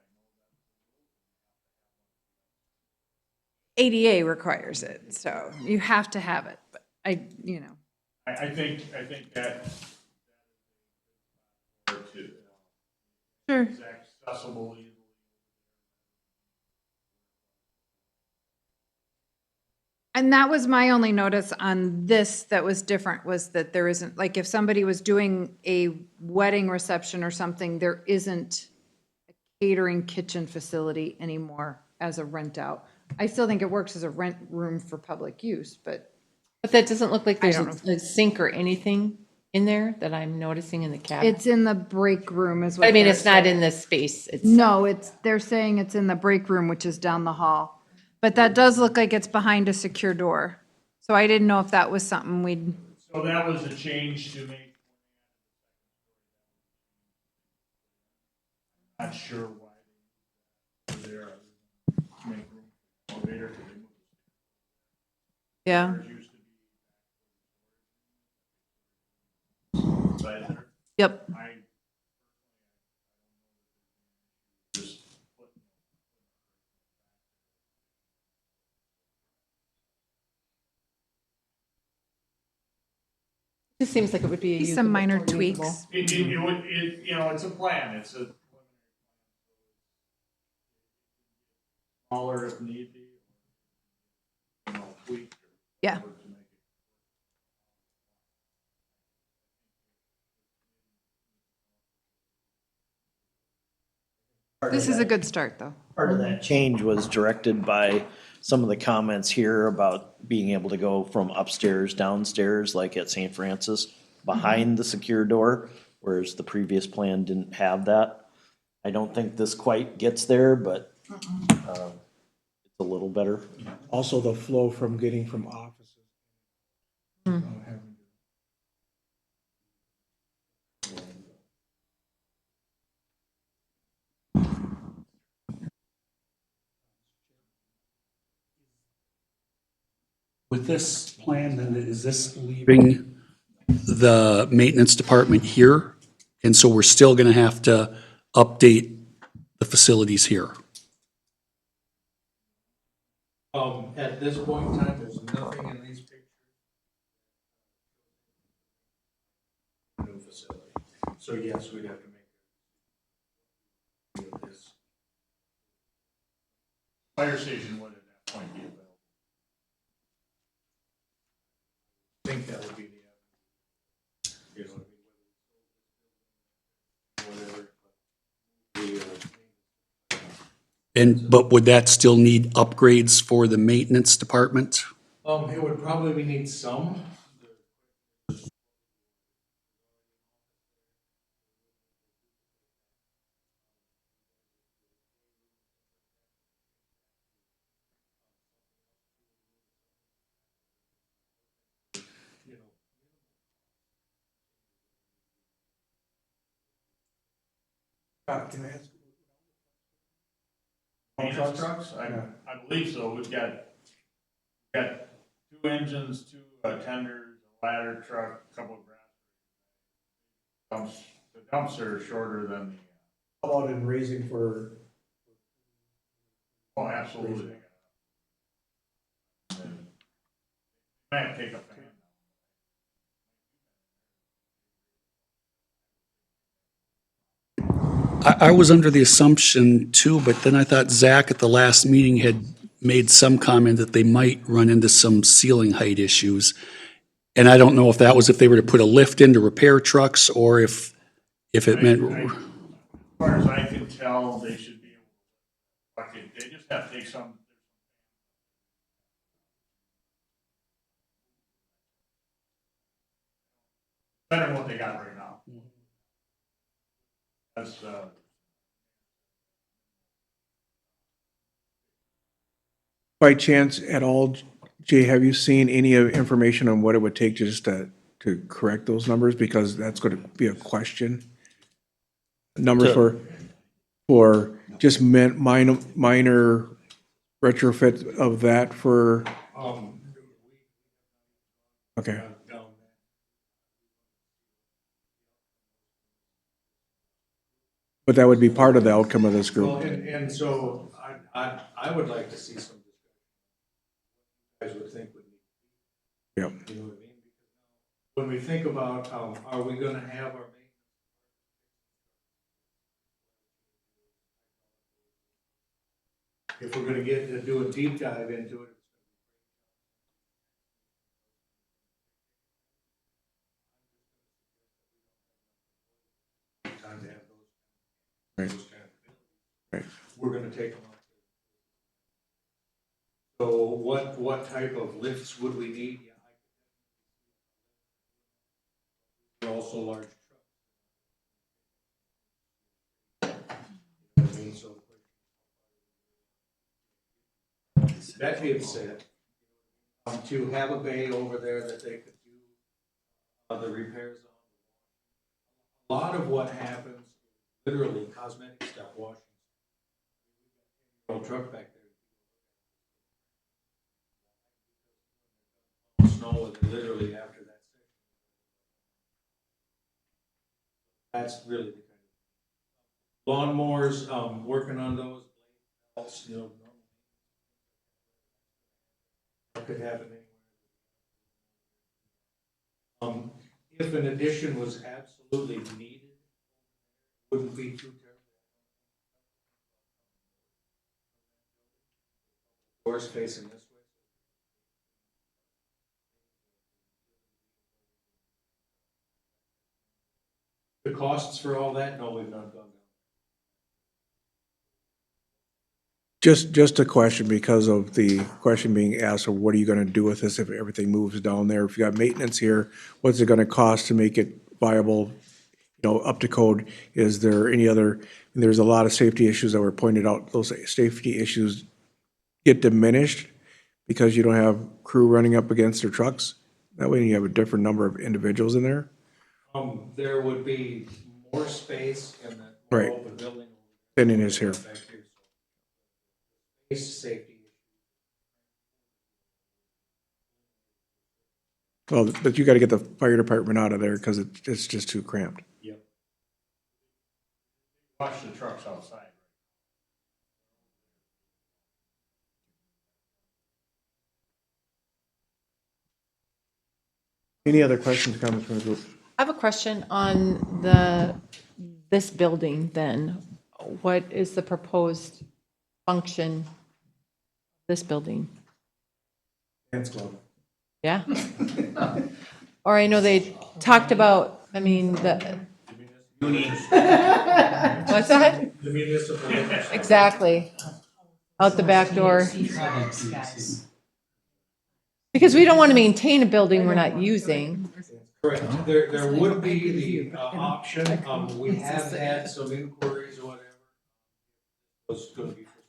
Speaker 8: I
Speaker 1: ADA requires it, so you have to have it, but
Speaker 8: I think that
Speaker 1: Sure.
Speaker 8: is accessible easily.
Speaker 1: And that was my only notice on this that was different, was that there isn't, like, if somebody was doing a wedding reception or something, there isn't a catering kitchen facility anymore as a rent out. I still think it works as a rent room for public use, but
Speaker 2: But that doesn't look like there's
Speaker 1: don't
Speaker 2: a sink or anything in there that I'm noticing in the cabinet.
Speaker 1: it's in the break room is what.
Speaker 2: I mean,
Speaker 1: they're
Speaker 2: it's not
Speaker 1: saying.
Speaker 2: in the space. It's
Speaker 1: No, they're saying it's in the break room, which is down the hall. But that does look like it's behind a secure door. So I didn't know if that was something we'd,
Speaker 8: So that was a change to make. Not sure why they were there. To make room for elevator, 'cause they moved
Speaker 1: yeah,
Speaker 8: it used to be. Side there.
Speaker 1: yep.
Speaker 8: I just put.
Speaker 2: It just seems like it would be a
Speaker 1: Some minor
Speaker 2: usable or usable.
Speaker 1: tweaks.
Speaker 8: It's a plan, it's a. Smaller if need be. Tweak.
Speaker 1: Yeah. This is a good start, though.
Speaker 7: Part of that change was directed by some of the comments here about being able to go from upstairs, downstairs, like at St. Francis, behind the secure door, whereas the previous plan didn't have that. I don't think this quite gets there, but it's a little better.
Speaker 6: Also, the flow from getting from offices.
Speaker 3: With this plan, then is this leaving the maintenance department here? And so we're still gonna have to update the facilities here?
Speaker 6: At this point in time, there's nothing in these pictures. New facility. So yes, we'd have to make this.
Speaker 8: Fire station would at that point be available.
Speaker 6: I think that would be the, you know, whatever.
Speaker 3: But would that still need upgrades for the maintenance department?
Speaker 6: It would probably need some. Can I ask?
Speaker 8: Maintenance trucks, I believe so, we've got 2 engines, 2 tenders, a ladder truck, a couple of grass. The dumps are shorter than
Speaker 6: How about in raising for?
Speaker 8: oh, absolutely. And might take a fan.
Speaker 3: I was under the assumption too, but then I thought Zach at the last meeting had made some comment that they might run into some ceiling height issues. And I don't know if that was if they were to put a lift in to repair trucks or if it meant,
Speaker 8: As far as I can tell, they should be able to, they just have to take some. Better than what they got right now. That's,
Speaker 6: By chance at all, Jay, have you seen any information on what it would take just to correct those numbers? Because that's going to be a question. Numbers for just minor retrofit of that for, okay. But that would be part of the outcome of this
Speaker 13: Well,
Speaker 6: group.
Speaker 13: and so I would like to see some
Speaker 6: guys would think would need. Yep. You know what I mean? When we think about, are we gonna have our maintenance? If we're gonna get to do a deep dive into it. Time to have those. Right. We're gonna take them up. So what type of lifts would we need? Yeah, also large trucks. You know what I mean? So that being said, to have a bay over there that they could do the repairs on. A lot of what happens, literally cosmetic stuff, washing. Old truck back there. Snow is literally after that section. That's really the kind of lawnmowers, working on those, you know, could happen anywhere. If an addition was absolutely needed, wouldn't be too terrible. Doors facing this way. The costs for all that? No, we've not gone down. Just a question because of the question being asked of what are you gonna do with this if everything moves down there? If you got maintenance here, what's it gonna cost to make it viable, you know, up to code? Is there any other, there's a lot of safety issues that were pointed out. Those safety issues get diminished because you don't have crew running up against their trucks. That way you have a different number of individuals in there. There would be more space in that more open building than it is here. Safety. Well, but you gotta get the fire department out of there because it's just too cramped.
Speaker 8: Yep. Watch the trucks outside.
Speaker 6: Any other questions, comments from the group?
Speaker 2: I have a question on this building then. What is the proposed function of this building?
Speaker 6: Dance club.
Speaker 2: Yeah? Or I know they talked about, I mean, the. What's that?
Speaker 6: The municipal.
Speaker 2: Exactly. Out the back door. Because we don't want to maintain a building we're not using.
Speaker 6: Correct. There would be the option, we have had some inquiries or whatever. Was gonna be for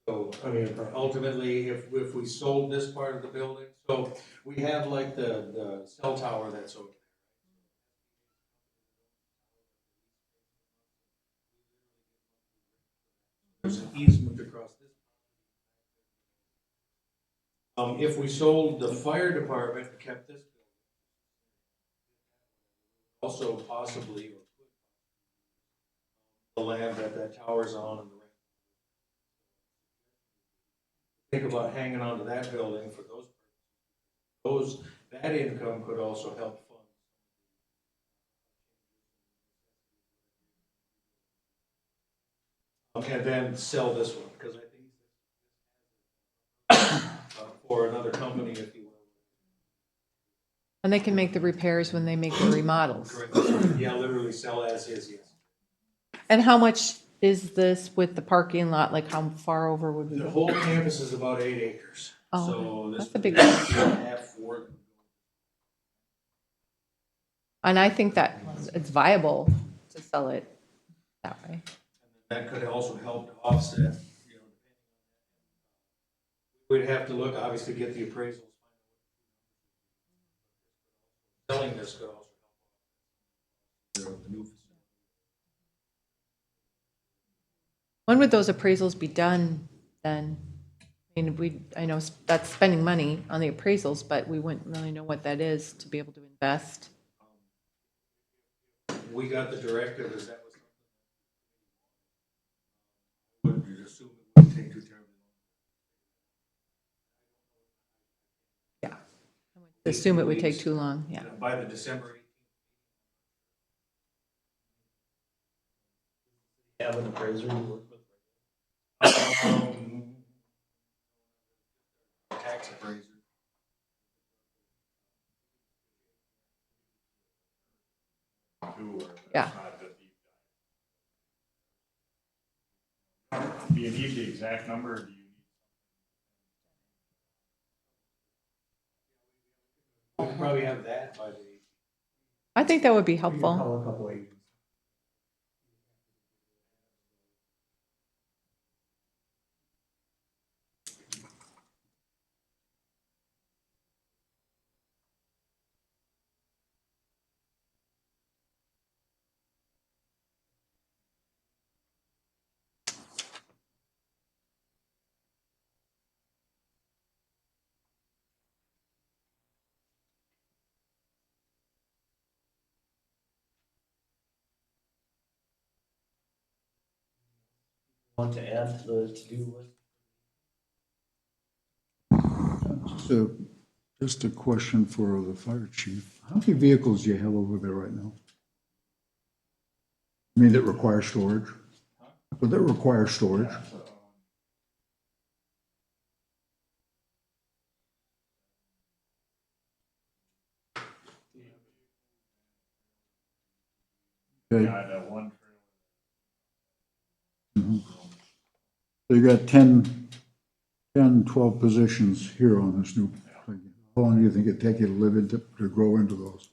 Speaker 6: sale. So, I mean, ultimately, if we sold this part of the building, so we have like the cell tower that's over. There's an easement across this. If we sold the fire department and kept this building, also possibly the land that tower's on and the rest. Think about hanging on to that building for those, that income could also help fund. And then sell this one, because I think for another company, if you will.
Speaker 2: And they can make the repairs when they make the remodels.
Speaker 6: Correct. Yeah, literally sell as is, yes.
Speaker 2: And how much is this with the parking lot? Like how far over would we
Speaker 6: The
Speaker 2: go?
Speaker 6: whole campus is about 8 acres.
Speaker 2: Oh,
Speaker 6: So this
Speaker 2: that's a big
Speaker 6: would be
Speaker 2: one.
Speaker 6: half for them.
Speaker 2: And I think that it's viable to sell it that way.
Speaker 6: That could also help to offset, you know, we'd have to look, obviously, get the appraisals. Selling this could also help. The new facility.
Speaker 2: When would those appraisals be done then? I mean, I know that's spending money on the appraisals, but we wouldn't really know what that is to be able to invest.
Speaker 6: We got the directive, is that was something? Would you assume it wouldn't take too terribly
Speaker 2: Assume it would take too long, yeah.
Speaker 12: By the December 18th.
Speaker 7: Have an appraiser you work with?
Speaker 12: Tax appraiser.
Speaker 2: Yeah.
Speaker 8: Do you need the exact number, or do you need?
Speaker 12: We'll probably have that by the.
Speaker 2: I think that would be helpful.
Speaker 12: Call a couple agents.
Speaker 7: Want to add to the to-do list?
Speaker 5: Just a question for the fire chief. How many vehicles do you have over there right now? I mean, that require storage? But that require storage? Okay.
Speaker 8: Yeah, that one
Speaker 5: So you got 10, 12 positions here on this new thing. How long do you think it'd take you to live into, to grow into those?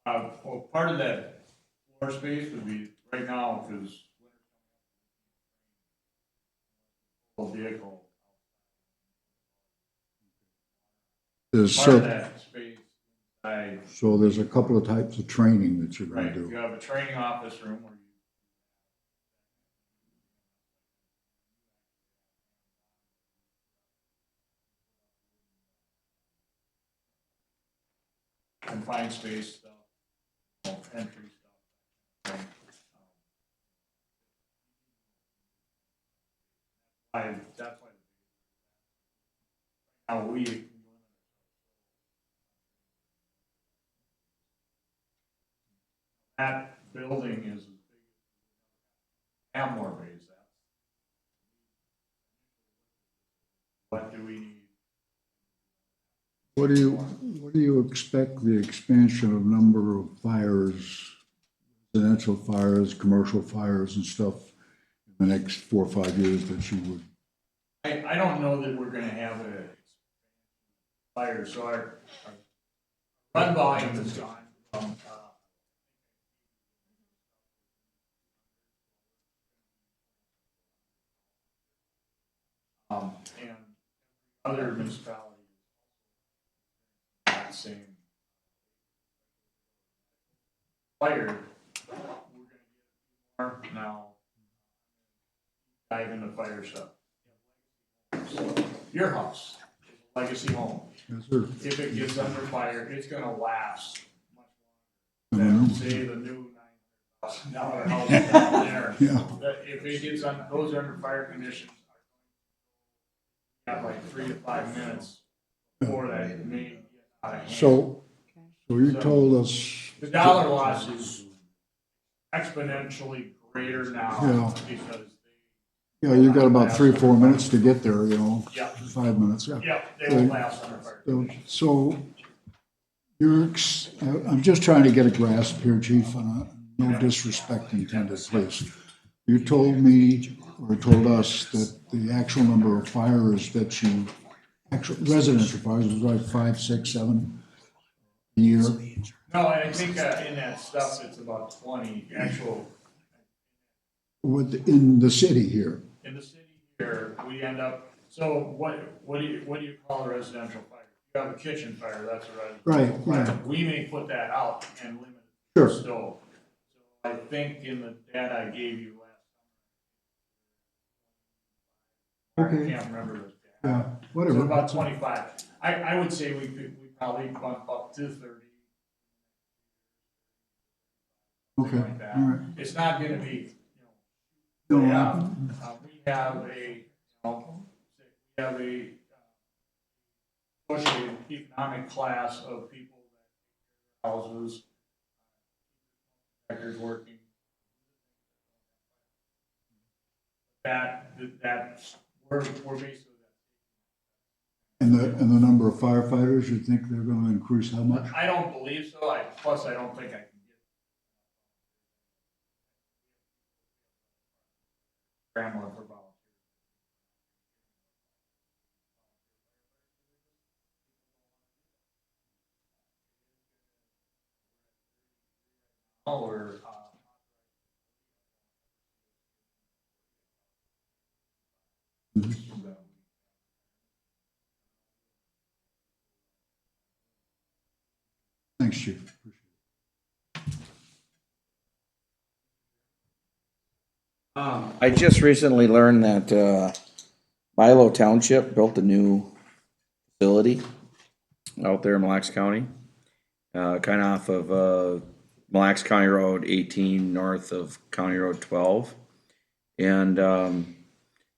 Speaker 8: Well, part of that floor space would be, right now, because vehicle,
Speaker 5: There's
Speaker 8: part of
Speaker 5: so,
Speaker 8: that space,
Speaker 5: so there's a couple of types of training that you're gonna
Speaker 8: right, you
Speaker 5: do.
Speaker 8: have a training office room where you confined space stuff, entry stuff. That's why. Now we. That building is as big as Ammore Base. What do we need?
Speaker 5: What do you expect the expansion of number of fires, residential fires, commercial fires and stuff in the next 4 or 5 years that you would?
Speaker 8: I don't know that we're gonna have a fire, so our run volume is gone from, and other municipalities. That same fire, we're gonna get more now. Dive into fire stuff. Your house, is a legacy home.
Speaker 5: Yes, sir.
Speaker 8: If it gets under fire, it's gonna last much
Speaker 5: I
Speaker 8: longer
Speaker 5: know.
Speaker 8: than, say, the new $9,000 house down there.
Speaker 5: Yeah.
Speaker 8: That if it gets on, those are under fire conditions. Have like 3 to 5 minutes before that may get out of hand.
Speaker 5: So you told us,
Speaker 8: The dollar loss is exponentially greater now
Speaker 5: Yeah.
Speaker 8: because
Speaker 5: yeah, you got about 3 or 4 minutes to get there, you know?
Speaker 8: Yeah.
Speaker 5: 5 minutes, yeah.
Speaker 8: they won't last under fire conditions.
Speaker 5: So I'm just trying to get a grasp here, Chief, and no disrespect intended, please. You told me, or told us, that the actual number of fires that you, actual residential fires was like 5, 6, 7 a year.
Speaker 8: No, I think in that stuff, it's about 20 actual.
Speaker 5: In the city here.
Speaker 8: In the city here, we end up, so what do you call a residential fire? You have a kitchen fire, that's a residential
Speaker 5: Right,
Speaker 8: fire.
Speaker 5: yeah.
Speaker 8: We may put that out and limit it to
Speaker 5: Sure.
Speaker 8: the stove. So I think in the data I gave you last summer.
Speaker 5: Okay.
Speaker 8: I can't remember the data.
Speaker 5: Yeah,
Speaker 8: So
Speaker 5: whatever.
Speaker 8: about 25. I would say we probably bump up to 30.
Speaker 5: Okay,
Speaker 8: Something like that.
Speaker 5: all right.
Speaker 8: It's not gonna be,
Speaker 5: No,
Speaker 8: we have a, we have a associated economic class of people that houses, records working. That's, we're basically.
Speaker 5: And the number of firefighters, you think they're gonna increase how much?
Speaker 8: I don't believe so, plus I don't think I can get. Grandma for volunteers. Or,
Speaker 5: Thanks, Chief.
Speaker 9: I just recently learned that, Milo Township built a new facility out there in Mille Lacs County. Kind of off of, Mille Lacs County Road 18, north of County Road 12. And,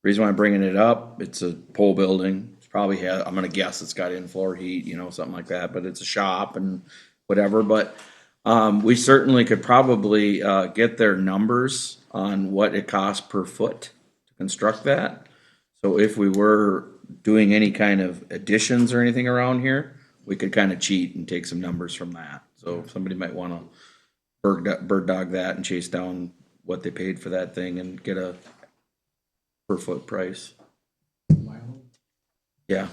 Speaker 9: reason why I'm bringing it up, it's a pole building. It's probably I'm gonna guess it's got in-floor heat, you know, something like that, but it's a shop and whatever. But, we certainly could probably, get their numbers on what it costs per foot to construct that. So if we were doing any kind of additions or anything around here, we could kind of cheat and take some numbers from that. So if somebody might want to bird dog that and chase down what they paid for that thing and get a per foot price. Yeah.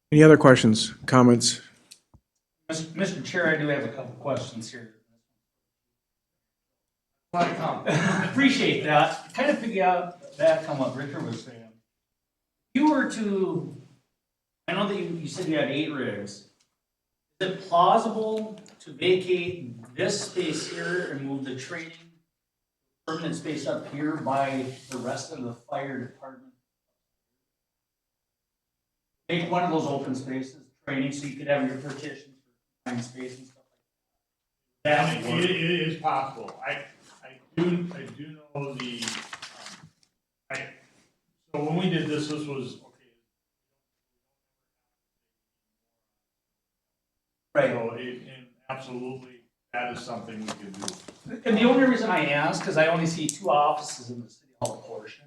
Speaker 6: Any other questions, comments?
Speaker 12: Mr. Chair, I do have a couple questions here. Appreciate that. Kind of figure out back on what Richard was saying. If you were to, I know that you said you had 8 rigs. Is it plausible to vacate this space here and move the training permanent space up here by the rest of the fire department? Make one of those open spaces, training, so you could have your partitions for time space and stuff like that.
Speaker 8: It is possible. I do know so when we did this was, okay.
Speaker 12: Right.
Speaker 8: So and absolutely, that is something we could do.
Speaker 12: And the only reason I ask, because I only see 2 offices in the city hall portion,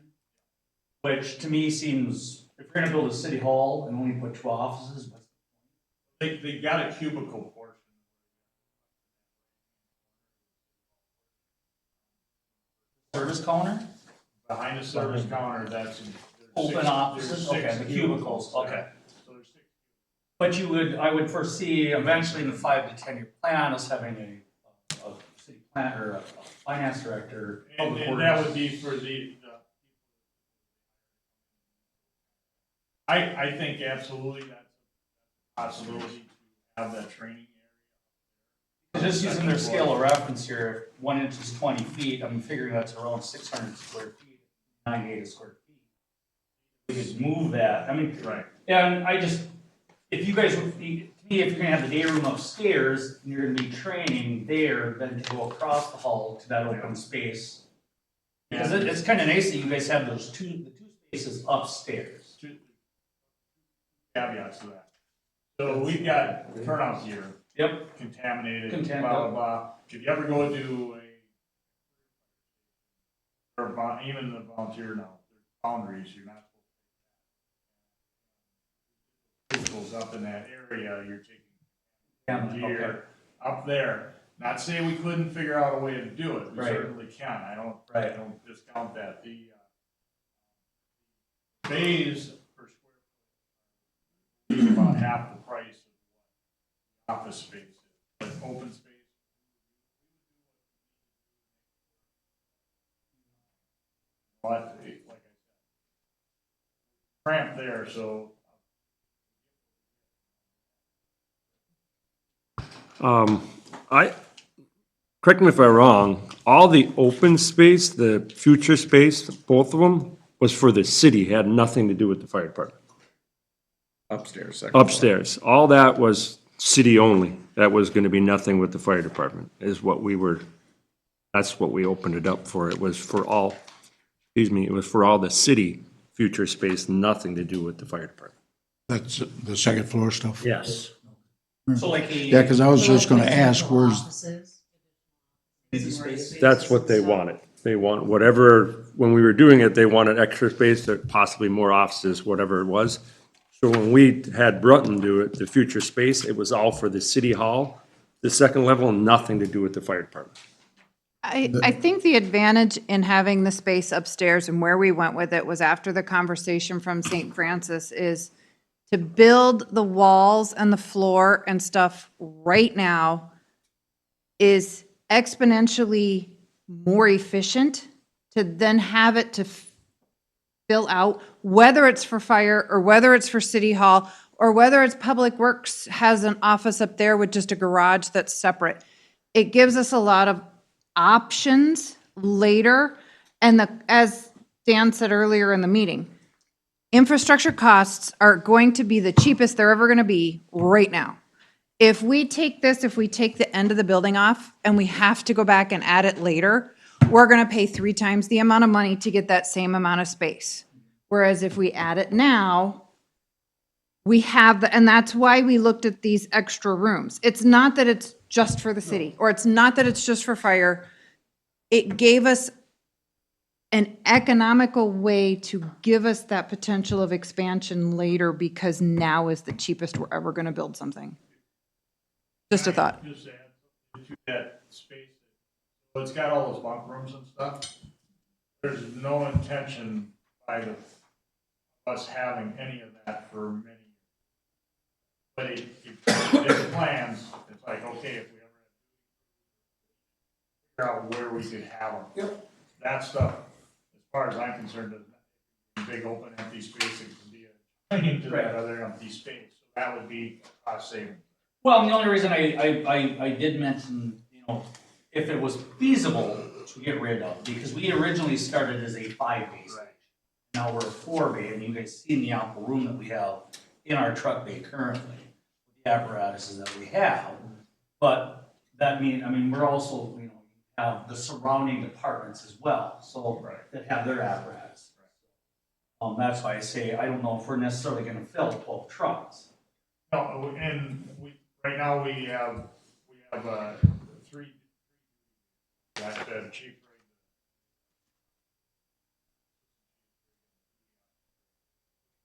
Speaker 12: which to me seems, if you're gonna build a city hall and only put 2 offices,
Speaker 8: They got a cubicle portion.
Speaker 12: service counter,
Speaker 8: Behind the service counter, that's.
Speaker 12: open offices, okay, the cubicles, okay.
Speaker 8: So there's 6.
Speaker 12: But I would foresee eventually in the 5 to 10 year plan, us having a city plan or a finance director.
Speaker 8: And that would be for the I think absolutely that's a possibility to have that training area.
Speaker 12: Just using their scale of reference here, 1 inch is 20 feet, I'm figuring that's around 600 square feet, 98 square feet. We could move that, I mean,
Speaker 8: Right.
Speaker 12: and I just, if you guys, to me, if you're gonna have the day room upstairs, and you're gonna be training there, then to go across the hall to that open space. Because it's kinda nice that you guys have the 2 spaces upstairs.
Speaker 8: Two caveats to that. So we've got turnout gear.
Speaker 12: Yep.
Speaker 8: Contaminated,
Speaker 12: Contaminated.
Speaker 8: blah, blah, blah. If you ever go to even the volunteer now, there's boundaries, you're not supposed to. Physicals up in that area, you're taking gear up there. Not saying we couldn't figure out a way to do it, we
Speaker 12: Right.
Speaker 8: certainly can, I don't discount that. The bays per square foot is about half the price of office space, but open space. But, like I said, cramped there, so.
Speaker 13: Correct me if I'm wrong, all the open space, the future space, both of them, was for the city, had nothing to do with the fire department.
Speaker 9: Upstairs. second floor.
Speaker 13: Upstairs, all that was city only. That was gonna be nothing with the fire department, is what we were, that's what we opened it up for. It was for all, excuse me, it was for all the city future space, nothing to do with the fire department.
Speaker 5: That's the second floor stuff?
Speaker 13: Yes.
Speaker 12: So like a.
Speaker 5: Yeah, because I was just gonna ask, where's,
Speaker 13: That's what they wanted. They want whatever, when we were doing it, they wanted extra space, possibly more offices, whatever it was. So when we had Brunton do it, the future space, it was all for the city hall, the second level, nothing to do with the fire department.
Speaker 1: I think the advantage in having the space upstairs and where we went with it was after the conversation from St. Francis is to build the walls and the floor and stuff right now is exponentially more efficient to then have it to fill out, whether it's for fire or whether it's for city hall or whether it's Public Works has an office up there with just a garage that's separate. It gives us a lot of options later. And as Dan said earlier in the meeting, infrastructure costs are going to be the cheapest they're ever going to be right now. If we take the end of the building off and we have to go back and add it later, we're going to pay 3 times the amount of money to get that same amount of space. Whereas if we add it now, we have and that's why we looked at these extra rooms. It's not that it's just for the city, or it's not that it's just for fire. It gave us an economical way to give us that potential of expansion later because now is the cheapest we're ever going to build something. Just a thought.
Speaker 8: Just add to that space. So it's got all those bunk rooms and stuff. There's no intention by us having any of that for many years. But if there's plans, it's like, okay, if we ever figure out where we could have them. Yep. That stuff, as far as I'm concerned, is a big open empty space. It could be a training to that other empty space. So that would be cost saving.
Speaker 12: Well, the only reason I did mention, you know, if it was feasible to get rid of, because we originally started as a 5-bay station. Now we're a 4-bay, and you guys see in the ample room that we have in our truck bay currently, the apparatuses that we have. But that we're also, you know, have the surrounding departments as well, so that have their apparatus. That's why I say, I don't know if we're necessarily gonna fill 12 trucks.
Speaker 8: No, and right now we have 3 that chief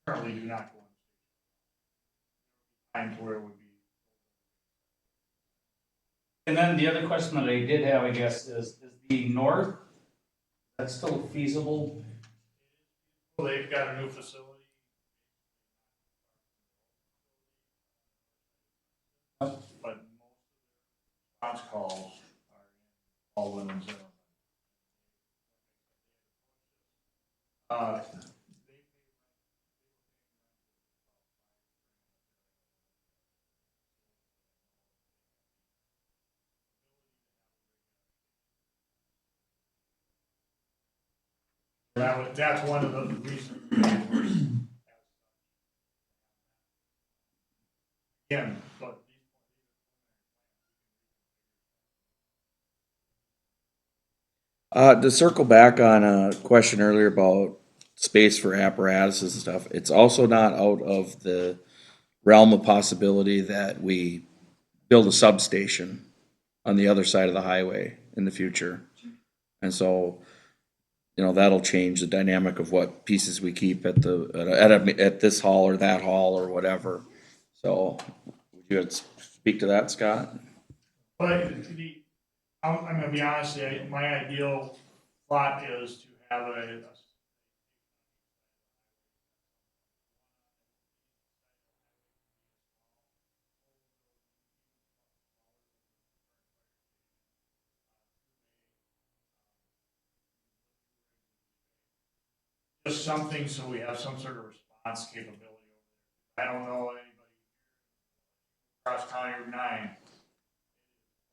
Speaker 8: currently do not go on time to where it would be.
Speaker 12: And then the other question that I did have, I guess, is the north, that's still feasible?
Speaker 8: Well, they've got a new facility. But most response calls are all women zero. That's one of the reasons. Again, but
Speaker 9: To circle back on a question earlier about space for apparatuses and stuff, it's also not out of the realm of possibility that we build a substation on the other side of the highway in the future. And so, you know, that'll change the dynamic of what pieces we keep at at this hall or that hall or whatever. So, would you speak to that, Scott?
Speaker 8: But I'm gonna be honest, my ideal thought is to have just something so we have some sort of response capability. I don't know anybody across County Route 9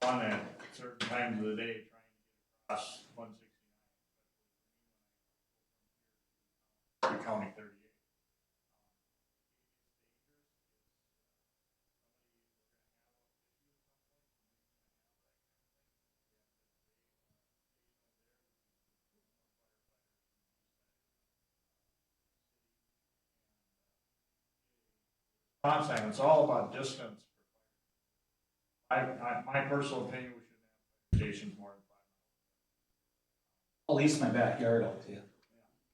Speaker 8: on that certain times of the day trying to get across 169 County 38. I'm saying, it's all about distance. My personal opinion, we should have stations more than
Speaker 12: I'll lease my backyard out to you.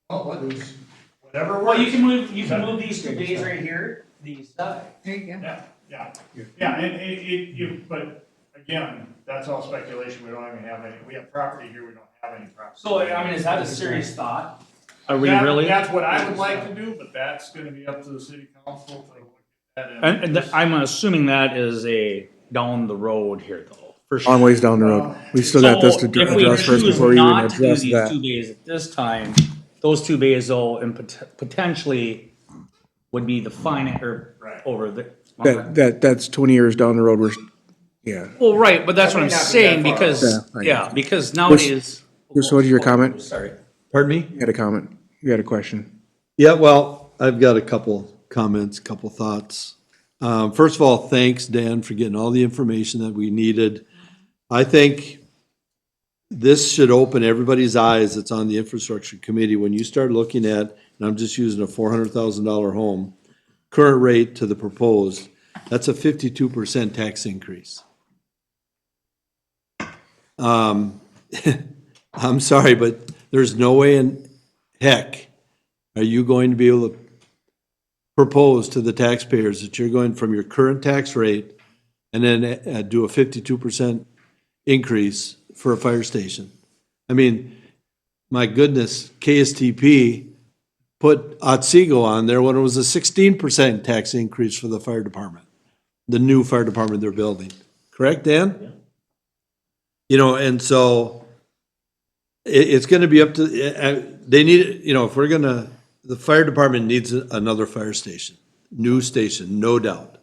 Speaker 8: 5. Whatever works.
Speaker 12: Well, you can move these 2 bays right here, these side.
Speaker 1: There you go.
Speaker 8: Yeah, and but again, that's all speculation, we don't even have any, we have property here, we don't have any property.
Speaker 12: So, I mean, is that a serious thought?
Speaker 14: Are we really?
Speaker 8: That's what I would like to do, but that's gonna be up to the city council to look at that.
Speaker 14: And I'm assuming that is a down the road here though, for sure.
Speaker 6: Long ways down the road. We still got this to
Speaker 14: So if we
Speaker 6: address first
Speaker 14: choose
Speaker 6: before we even
Speaker 14: not to do
Speaker 6: address
Speaker 14: these
Speaker 6: that.
Speaker 14: 2 bays at this time, those 2 bays though, and potentially would be the or
Speaker 8: Right.
Speaker 14: over the.
Speaker 6: That's 20 years down the road. We're, yeah.
Speaker 14: Well, right, but that's what I'm
Speaker 8: may not be
Speaker 14: saying,
Speaker 8: that far
Speaker 14: because,
Speaker 6: off.
Speaker 14: yeah, because nowadays.
Speaker 6: Bruce, what is your comment?
Speaker 14: Sorry.
Speaker 4: Pardon me?
Speaker 6: You had a comment. You had a question.
Speaker 4: Yeah, well, I've got a couple comments, couple thoughts. First of all, thanks, Dan, for getting all the information that we needed. I think this should open everybody's eyes that's on the infrastructure committee. When you start looking at, and I'm just using a $400,000 home, current rate to the proposed, that's a 52% tax increase. I'm sorry, but there's no way in heck are you going to be able to propose to the taxpayers that you're going from your current tax rate and then do a 52% increase for a fire station. I mean, my goodness, KSTP put Otsego on there when it was a 16% tax increase for the fire department, the new fire department they're building. Correct, Dan? Yeah. You know, and so it's going to be up to, they need, you know, if we're going to, the fire department needs another fire station, new station, no doubt.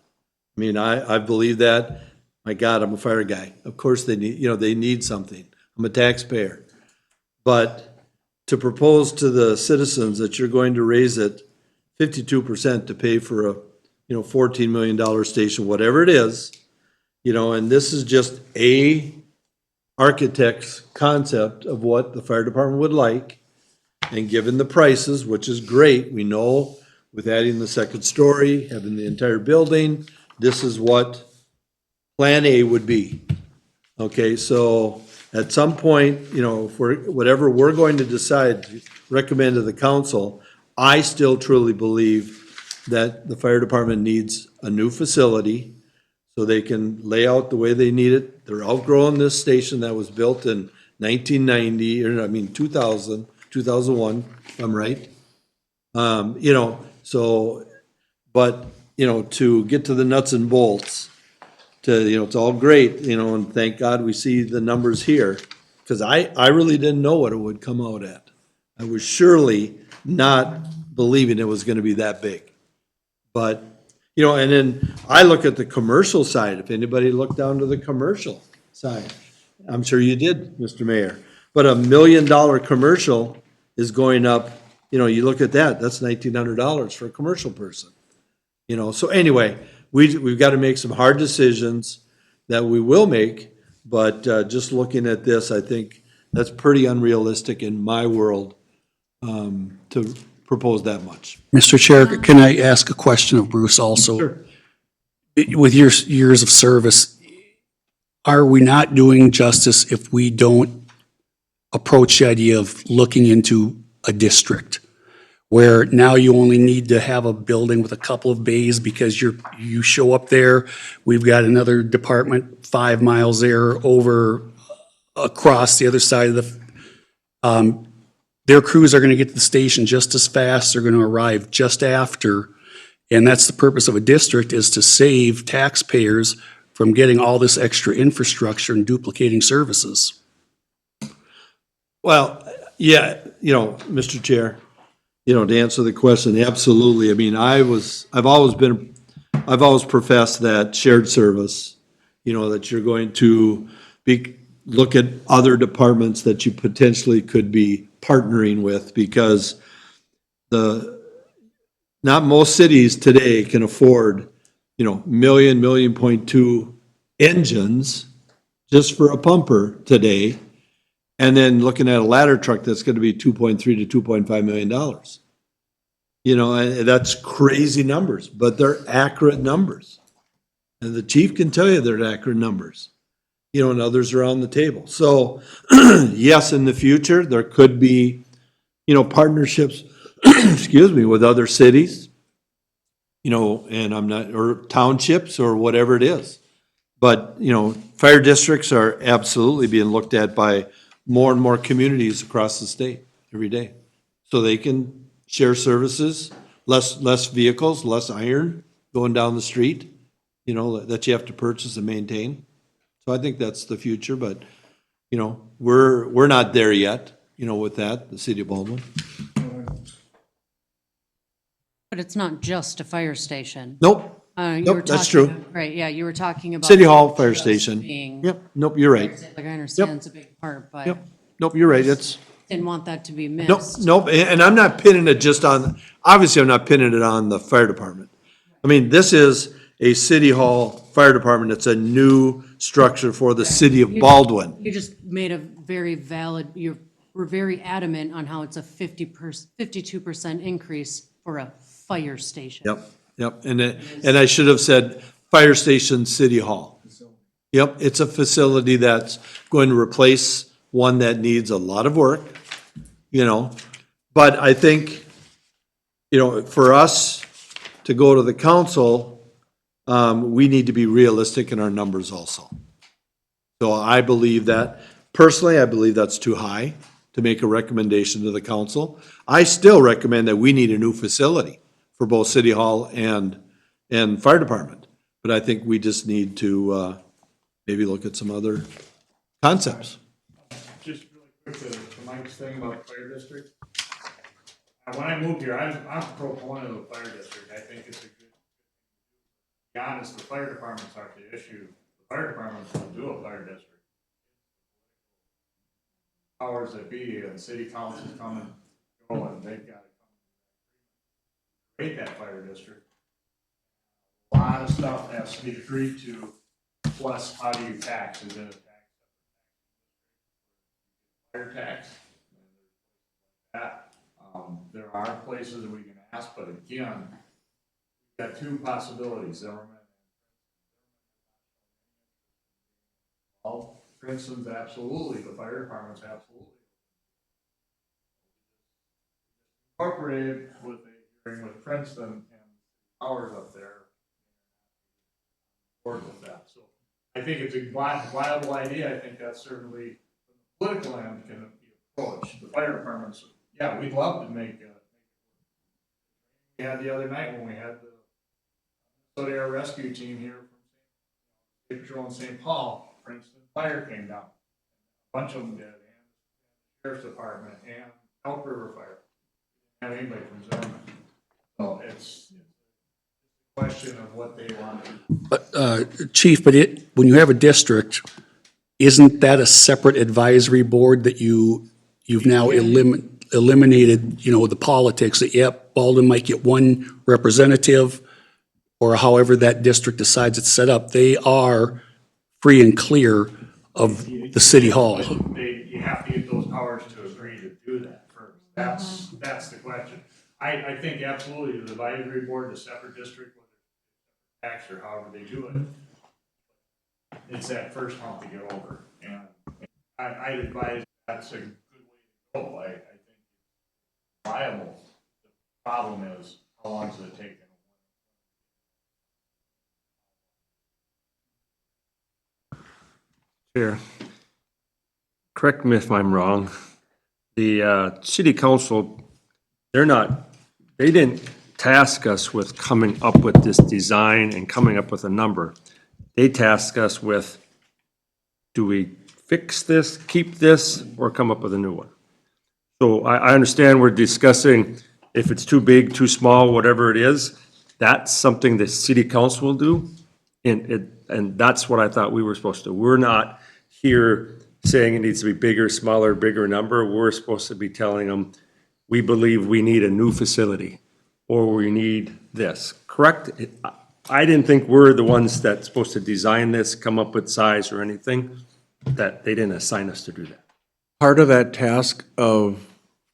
Speaker 4: I mean, I believe that. My God, I'm a fire guy. Of course they need, you know, they need something. I'm a taxpayer. But to propose to the citizens that you're going to raise it 52% to pay for a, you know, $14 million station, whatever it is, you know, and this is just a architect's concept of what the fire department would like. And given the prices, which is great, we know with adding the second story, having the entire building, this is what Plan A would be. Okay, so at some point, you know, if we're, whatever we're going to decide, to recommend to the council, I still truly believe that the fire department needs a new facility so they can lay out the way they need it. They're outgrowing this station that was built in 1990, or I mean 2000, 2001, if I'm right. You know, so, but, you know, to get to the nuts and bolts, to, you know, it's all great, you know, and thank God we see the numbers here, because I really didn't know what it would come out at. I was surely not believing it was gonna be that big. But, you know, and then I look at the commercial side, if anybody looked down to the commercial side. I'm sure you did, Mr. Mayor. But $1 million commercial is going up, you know, you look at that, that's $1,900 for a commercial person. You know, so anyway, we've got to make some hard decisions that we will make, but just looking at this, I think that's pretty unrealistic in my world to propose that much.
Speaker 3: Mr. Chair, can I ask a question of Bruce also?
Speaker 4: Sure.
Speaker 3: With your years of service, are we not doing justice if we don't approach the idea of looking into a district where now you only need to have a building with a couple of bays because you show up there, we've got another department 5 miles there over across the other side of the, their crews are going to get to the station just as fast, they're going to arrive just after. And that's the purpose of a district, is to save taxpayers from getting all this extra infrastructure and duplicating services.
Speaker 4: Well, yeah, you know, Mr. Chair, you know, to answer the question, absolutely. I mean, I've always professed that shared service, you know, that you're going to look at other departments that you potentially could be partnering with, because not most cities today can afford, you know, $1.2 million engines just for a pumper today. And then looking at a ladder truck that's going to be $2.3 to $2.5 million. You know, and that's crazy numbers, but they're accurate numbers. And the chief can tell you they're accurate numbers, you know, and others are on the table. So, yes, in the future, there could be, you know, partnerships, excuse me, with other cities, you know, and I'm not, or townships or whatever it is. But, you know, fire districts are absolutely being looked at by more and more communities across the state every day. So they can share services, less vehicles, less iron going down the street, you know, that you have to purchase and maintain. So I think that's the future, but, you know, we're not there yet, you know, with that, the city of Baldwin.
Speaker 15: But it's not just a fire station.
Speaker 4: Nope,
Speaker 15: You
Speaker 4: Nope,
Speaker 15: were
Speaker 4: that's
Speaker 15: talking-
Speaker 4: true.
Speaker 15: Right, yeah, you were talking about.
Speaker 4: City Hall, fire station.
Speaker 15: being-
Speaker 4: Yep, nope, you're right.
Speaker 15: Like, I understand it's a big part, but
Speaker 4: Yep, nope, you're right, it's,
Speaker 15: didn't want that to be
Speaker 4: nope,
Speaker 15: missed.
Speaker 4: nope, and I'm not pinning it just on, obviously, I'm not pinning it on the fire department. I mean, this is a City Hall Fire Department, it's a new structure for the city of Baldwin.
Speaker 15: You just made a very valid, you were very adamant on how it's a 52% increase for a fire station.
Speaker 4: Yep, and I should have said Fire Station City Hall. Yep, it's a facility that's going to replace one that needs a lot of work, you know. But I think, you know, for us to go to the council, we need to be realistic in our numbers also. So I believe that, personally, I believe that's too high to make a recommendation to the council. I still recommend that we need a new facility for both City Hall and Fire Department. But I think we just need to maybe look at some other concepts.
Speaker 8: Just really quick to Mike's thing about the fire district. When I moved here, I'm a proponent of the fire district. I think it's a good, to be honest, the fire departments aren't the issue. The fire departments don't do a fire district. Powers that be and city councils come and go and they've got to create that fire district. A lot of stuff has to be agreed to, plus how do you tax, is it a tax? Fire tax? That, there are places that we can ask, but again, we've got two possibilities, Zimmerman. Well, Princeton's absolutely, the fire department's absolutely. Incorporated with a hearing with Princeton and powers up there. Board with that, so I think it's a viable idea. I think that's certainly from the political end can be approached. The fire departments, yeah, we'd love to make. We had the other night when we had the Minnesota Air Rescue Team here from State Patrol in St. Paul. Princeton Fire came down. A bunch of them did, and the Sheriff's Department and Elk River Fire. Didn't have anybody from Zimmerman. So it's a question of what they want.
Speaker 3: Chief, but when you have a district, isn't that a separate advisory board that you've now eliminated, you know, the politics that, yep, Baldwin might get one representative, or however that district decides it's set up, they are free and clear of the city hall.
Speaker 8: You have to get those powers to agree to do that first. That's the question. I think absolutely the advisory board, the separate district, whether it's tax or however they do it, it's that first hump to get over. And I'd advise that's a good way to go. I think it's viable. The problem is, how long does it take?
Speaker 13: Chair, correct me if I'm wrong. The city council, they didn't task us with coming up with this design and coming up with a number. They tasked us with, do we fix this, keep this, or come up with a new one? So I understand we're discussing if it's too big, too small, whatever it is. That's something the city council will do. And that's what I thought we were supposed to do. We're not here saying it needs to be bigger, smaller, bigger number. We're supposed to be telling them, we believe we need a new facility, or we need this, correct? I didn't think we're the ones that's supposed to design this, come up with size or anything, that they didn't assign us to do that.
Speaker 6: Part of that task of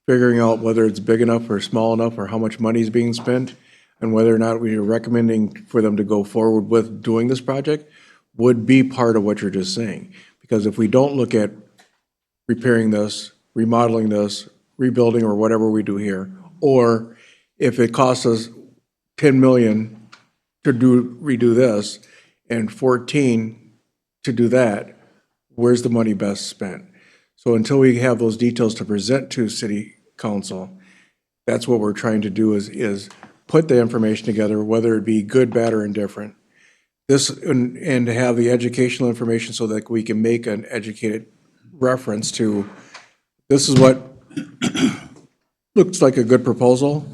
Speaker 6: figuring out whether it's big enough or small enough, or how much money is being spent, and whether or not we are recommending for them to go forward with doing this project, would be part of what you're just saying. Because if we don't look at repairing this, remodeling this, rebuilding, or whatever we do here, or if it costs us 10 million to redo this, and 14 to do that, where's the money best spent? So until we have those details to present to city council, that's what we're trying to do is put the information together, whether it be good, bad, or indifferent. This, and to have the educational information so that we can make an educated reference to, this is what looks like a good proposal.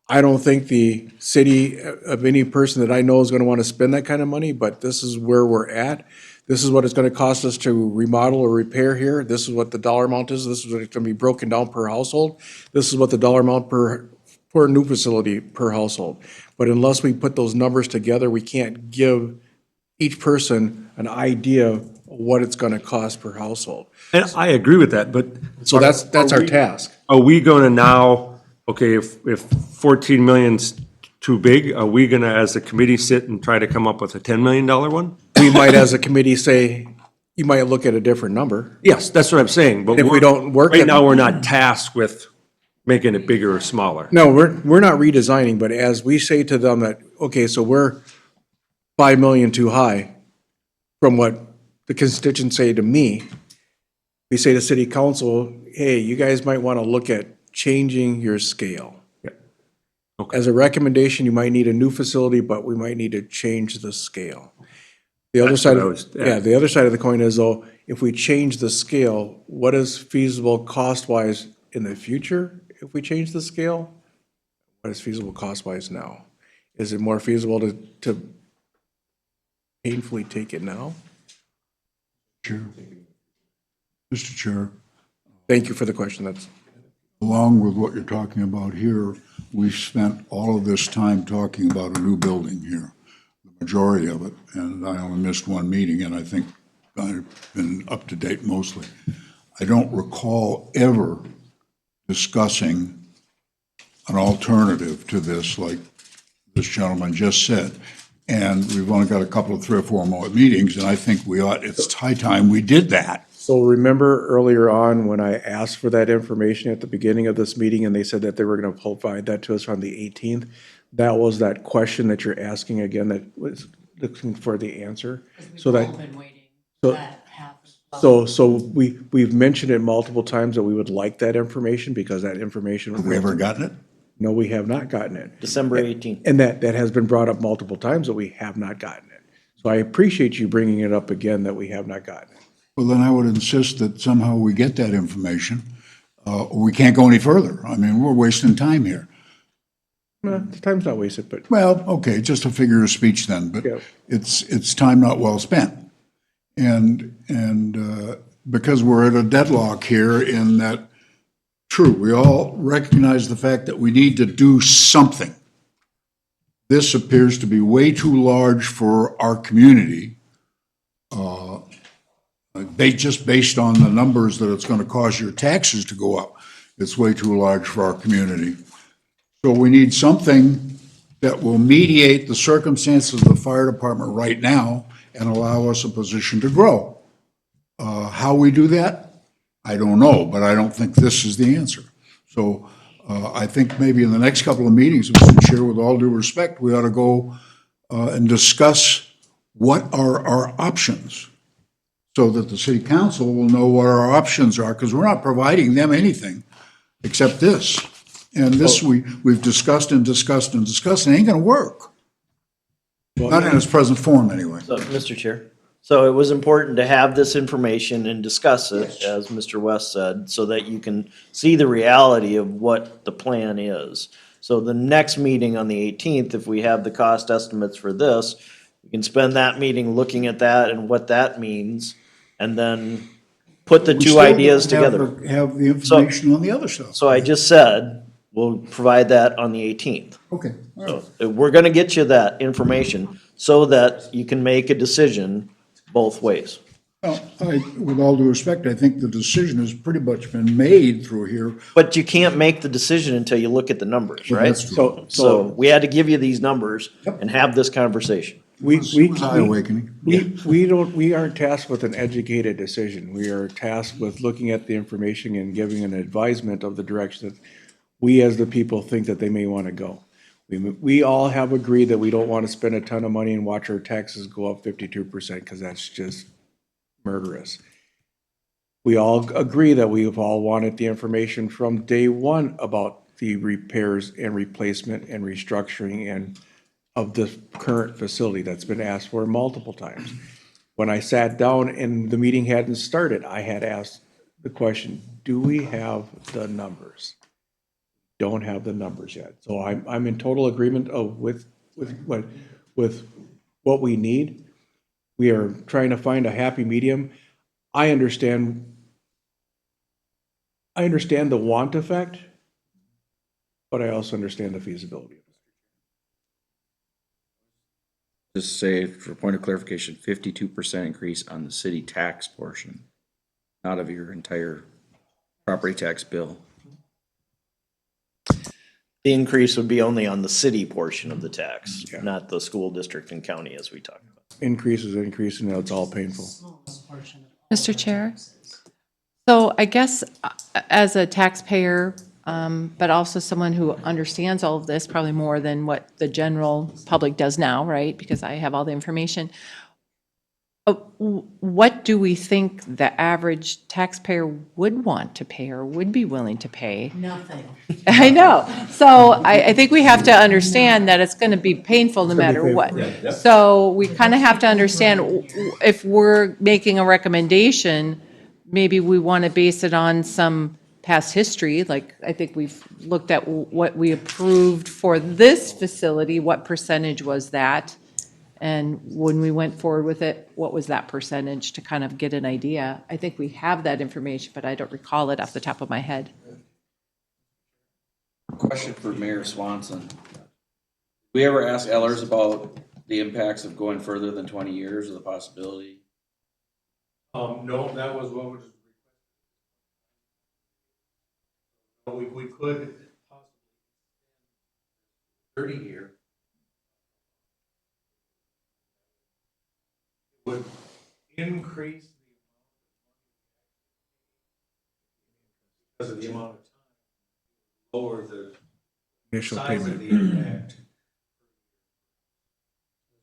Speaker 6: I don't think the city of any person that I know is gonna wanna spend that kind of money, but this is where we're at. This is what it's gonna cost us to remodel or repair here. This is what the dollar amount is. This is what it's gonna be broken down per household. This is what the dollar amount for a new facility per household. But unless we put those numbers together, we can't give each person an idea of what it's gonna cost per household.
Speaker 13: And I agree with that, but.
Speaker 6: So that's our task.
Speaker 13: Are we gonna now, okay, if 14 million's too big, are we gonna, as a committee, sit and try to come up with a $10 million one?
Speaker 6: We might, as a committee, say, you might look at a different number.
Speaker 13: Yes, that's what I'm saying, but
Speaker 6: If we don't work
Speaker 13: right
Speaker 6: it-
Speaker 13: now, we're not tasked with making it bigger or smaller.
Speaker 6: No, we're not redesigning, but as we say to them that, okay, so we're 5 million too high from what the constituents say to me, we say to city council, hey, you guys might want to look at changing your scale.
Speaker 13: Okay.
Speaker 6: As a recommendation, you might need a new facility, but we might need to change the scale. The other
Speaker 13: That's
Speaker 6: side
Speaker 13: what I
Speaker 6: of,
Speaker 13: was-
Speaker 6: yeah, the other side of the coin is though, if we change the scale, what is feasible cost-wise in the future if we change the scale? What is feasible cost-wise now? Is it more feasible to painfully take it now?
Speaker 5: Chair. Mr. Chair,
Speaker 6: Thank you for the question. That's,
Speaker 5: along with what you're talking about here, we've spent all of this time talking about a new building here, the majority of it, and I only missed one meeting, and I think I've been up to date mostly. I don't recall ever discussing an alternative to this, like this gentleman just said. And we've only got a couple of 3 or 4 more meetings, and I think it's high time we did that.
Speaker 6: so remember earlier on when I asked for that information at the beginning of this meeting and they said that they were going to provide that to us on the 18th? That was that question that you're asking again that was looking for the answer. So that, so we've mentioned it multiple times that we would like that information because that information.
Speaker 5: Have we ever gotten it?
Speaker 6: No, we have not gotten it.
Speaker 7: December 18th.
Speaker 6: And that has been brought up multiple times that we have not gotten it. So I appreciate you bringing it up again that we have not gotten it.
Speaker 5: Well, then I would insist that somehow we get that information, or we can't go any further. I mean, we're wasting time here.
Speaker 6: The time's not wasted, but
Speaker 5: Well, okay, just a figure of speech then, but
Speaker 6: Yeah.
Speaker 5: it's time not well spent. And because we're at a deadlock here in that, true, we all recognize the fact that we need to do something. This appears to be way too large for our community. Just based on the numbers that it's gonna cause your taxes to go up, it's way too large for our community. So we need something that will mediate the circumstances of the fire department right now and allow us a position to grow. How we do that, I don't know, but I don't think this is the answer. So I think maybe in the next couple of meetings, Mr. Chair, with all due respect, we ought to go and discuss what are our options so that the city council will know what our options are, because we're not providing them anything except this. And this we've discussed and discussed and discussed, and it ain't gonna work. Not in its present form, anyway.
Speaker 7: So, Mr. Chair, so it was important to have this information and discuss it, as Mr. West said, so that you can see the reality of what the plan is. So the next meeting on the 18th, if we have the cost estimates for this, we can spend that meeting looking at that and what that means, and then put the
Speaker 5: We
Speaker 7: two
Speaker 5: still
Speaker 7: ideas
Speaker 5: don't have
Speaker 7: together.
Speaker 5: Have the information on the other stuff.
Speaker 7: So I just said, we'll provide that on the 18th.
Speaker 5: Okay, all right.
Speaker 7: So we're gonna get you that information so that you can make a decision both ways.
Speaker 5: Well, with all due respect, I think the decision has pretty much been made through here.
Speaker 7: But you can't make the decision until you look at the numbers,
Speaker 5: Well,
Speaker 7: right?
Speaker 5: that's true.
Speaker 7: So we had to give you these numbers and have this conversation.
Speaker 6: We
Speaker 5: Eye awakening.
Speaker 6: we aren't tasked with an educated decision. We are tasked with looking at the information and giving an advisement of the direction that we as the people think that they may want to go. We all have agreed that we don't want to spend a ton of money and watch our taxes go up 52%, because that's just murderous. We all agree that we've all wanted the information from day one about the repairs and replacement and restructuring and of the current facility that's been asked for multiple times. When I sat down and the meeting hadn't started, I had asked the question, do we have the numbers? Don't have the numbers yet. So I'm in total agreement with what we need. We are trying to find a happy medium. I understand the want effect, but I also understand the feasibility.
Speaker 9: Just say, for point of clarification, 52% increase on the city tax portion, not of your entire property tax bill.
Speaker 7: The increase would be only on the city portion of the tax, not the school district and county as we talked about.
Speaker 6: Increase is increase, and it's all painful.
Speaker 2: Mr. Chair? So I guess as a taxpayer, but also someone who understands all of this probably more than what the general public does now, right? Because I have all the information. What do we think the average taxpayer would want to pay or would be willing to pay?
Speaker 15: Nothing.
Speaker 2: I know. So I think we have to understand that it's going to be painful no matter what. So we kind of have to understand if we're making a recommendation, maybe we want to base it on some past history. Like I think we've looked at what we approved for this facility, what percentage was that? And when we went forward with it, what was that percentage to kind of get an idea? I think we have that information, but I don't recall it off the top of my head.
Speaker 9: Question for Mayor Swanson. We ever ask Ellers about the impacts of going further than 20 years or the possibility?
Speaker 8: No, that was what was. We could possibly 30 year. Would increase because of the amount of time, lower the
Speaker 6: Initial
Speaker 8: size of
Speaker 6: payment.
Speaker 8: the impact.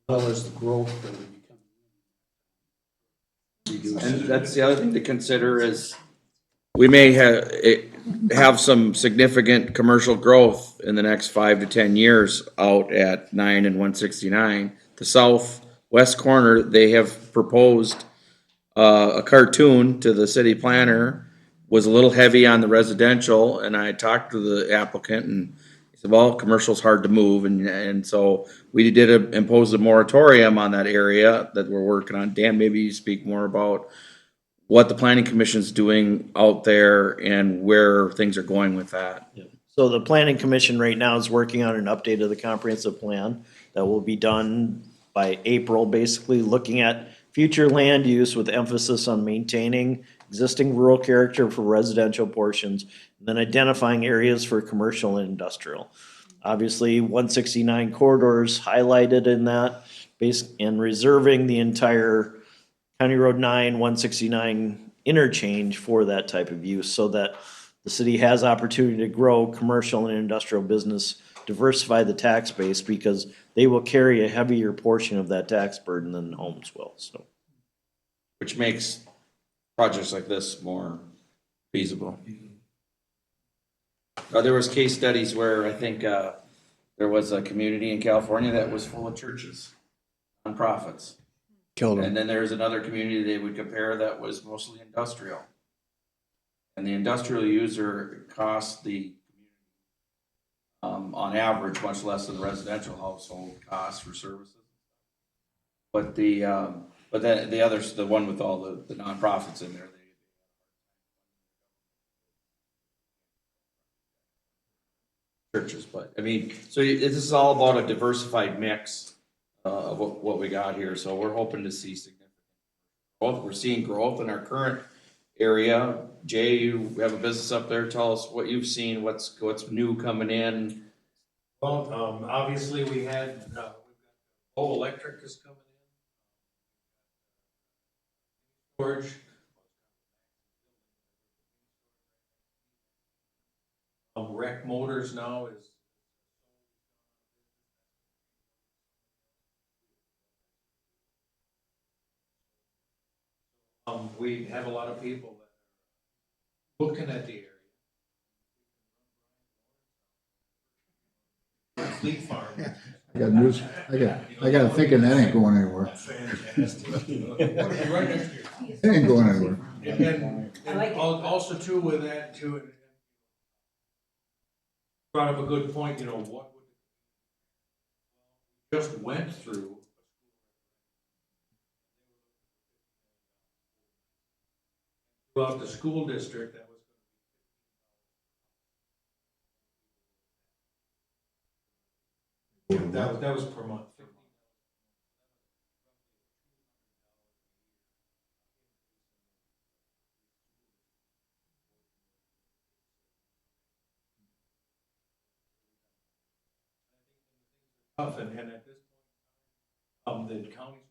Speaker 12: As well as the growth that would become.
Speaker 9: And that's the other thing to consider is we may have some significant commercial growth in the next 5 to 10 years out at 9 and 169. The southwest corner, they have proposed a cartoon to the city planner, was a little heavy on the residential, and I talked to the applicant and he said, well, commercial's hard to move, and so we did impose a moratorium on that area that we're working on. Dan, maybe you speak more about what the planning commission's doing out there and where things are going with that.
Speaker 7: So the planning commission right now is working on an update of the comprehensive plan that will be done by April, basically looking at future land use with emphasis on maintaining existing rural character for residential portions, and then identifying areas for commercial and industrial. Obviously, 169 corridors highlighted in that, and reserving the entire County Road 9, 169 interchange for that type of use, so that the city has opportunity to grow commercial and industrial business, diversify the tax base, because they will carry a heavier portion of that tax burden than homes will, so.
Speaker 9: Which makes projects like this more feasible. There was case studies where I think there was a community in California that was full of churches, nonprofits.
Speaker 6: Killed them.
Speaker 9: And then there's another community they would compare that was mostly industrial. And the industrial user cost the on average much less than the residential household costs for services. But the others, the one with all the nonprofits in there, churches. But I mean, so this is all about a diversified mix of what we got here. So we're hoping to see significant growth. We're seeing growth in our current area. Jay, you have a business up there. Tell us what you've seen, what's new coming in.
Speaker 6: Well, obviously, we had, Bow Electric is coming in. Storage. Rec Motors now is. We have a lot of people that are looking at the area. Fleet Farm.
Speaker 5: I got news, I got a thinking that ain't going anywhere.
Speaker 6: Fantastic. Right next to you.
Speaker 5: It ain't going anywhere.
Speaker 6: And also too with that too, it brought up a good point, you know, what would, just went through. Throughout the school district, that was per month. Tough, and at this point, the county's.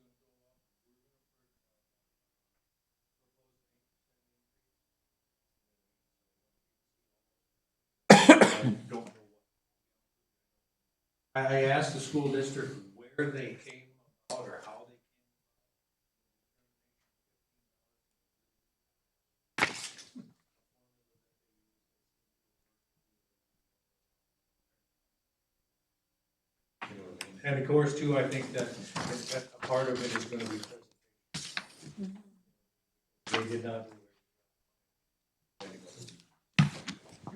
Speaker 6: I asked the school district where they came about or how they came. And of course, too, I think that a part of it is going to be. They did not.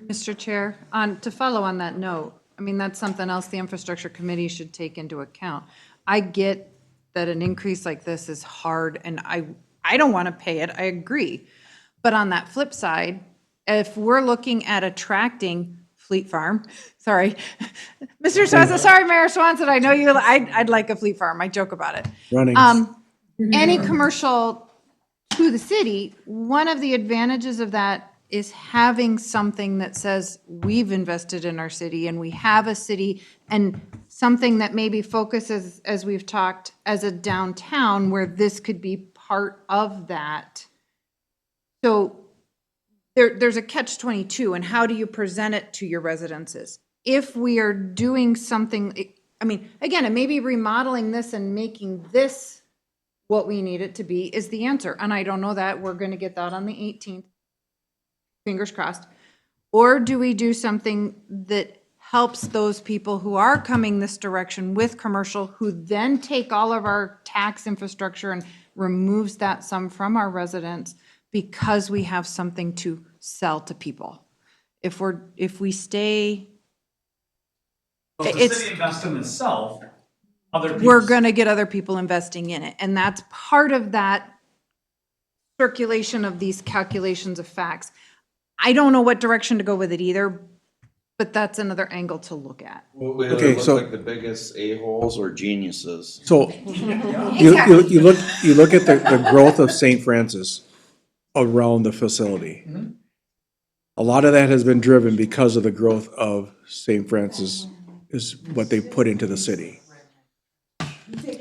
Speaker 1: Mr. Chair, to follow on that note, I mean, that's something else the infrastructure committee should take into account. I get that an increase like this is hard and I don't want to pay it, I agree. But on that flip side, if we're looking at attracting Fleet Farm, sorry, Mr. Swanson, sorry, Mayor Swanson, I know you, I'd like a Fleet Farm, I joke about it.
Speaker 6: Running.
Speaker 1: Any commercial to the city, one of the advantages of that is having something that says we've invested in our city and we have a city and something that maybe focuses, as we've talked, as a downtown where this could be part of that. So there's a catch-22 and how do you present it to your residences? If we are doing something, I mean, again, it may be remodeling this and making this what we need it to be is the answer. And I don't know that. We're going to get that on the 18th. Fingers crossed. Or do we do something that helps those people who are coming this direction with commercial, who then take all of our tax infrastructure and removes that sum from our residents because we have something to sell to people? If we stay,
Speaker 14: Well, if the city invests in itself, other people.
Speaker 1: we're going to get other people investing in it. And that's part of that circulation of these calculations of facts. I don't know what direction to go with it either, but that's another angle to look at.
Speaker 9: We
Speaker 6: Okay,
Speaker 9: look
Speaker 6: so-
Speaker 9: like the biggest a-holes or geniuses.
Speaker 6: So you look at the growth of St. Francis around the facility. A lot of that has been driven because of the growth of St. Francis is what they put into the city.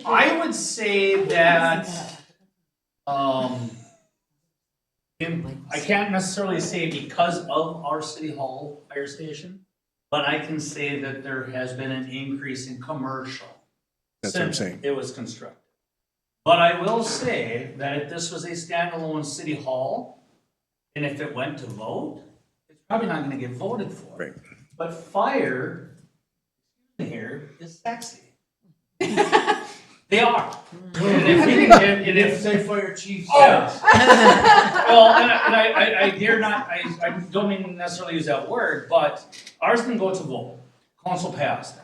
Speaker 14: I would say that, I can't necessarily say because of our city hall fire station, but I can say that there has been an increase in commercial.
Speaker 6: That's what I'm
Speaker 14: since
Speaker 6: saying.
Speaker 14: it was constructed. But I will say that if this was a standalone city hall, and if it went to vote, it's probably not gonna get voted for.
Speaker 6: Right.
Speaker 14: But fire here is sexy. They are. And if
Speaker 8: Say fire chief.
Speaker 14: Well, and I dare not, I don't mean to necessarily use that word, but ours didn't go to vote. Council passed.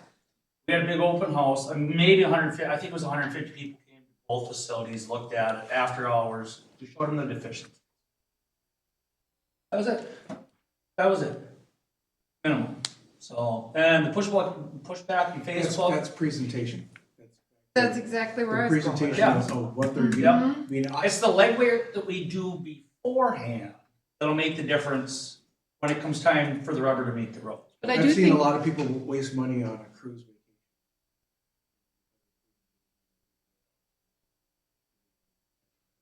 Speaker 14: We had a big open house, maybe 150, I think it was 150 people came to both facilities, looked at it after hours. We showed them the deficiencies. That was it. That was it. Minimum. So, and the pushback from Facebook.
Speaker 6: That's presentation.
Speaker 1: That's exactly where I was going.
Speaker 6: presentation
Speaker 14: Yeah.
Speaker 6: of what they're
Speaker 14: Yeah.
Speaker 6: getting. I mean,
Speaker 14: It's the legwork that we do beforehand that'll make the difference when it comes time for the rubber to meet the road.
Speaker 2: But I
Speaker 6: I've
Speaker 2: do
Speaker 6: seen a
Speaker 2: think,
Speaker 6: lot of people waste money on a cruise vacation.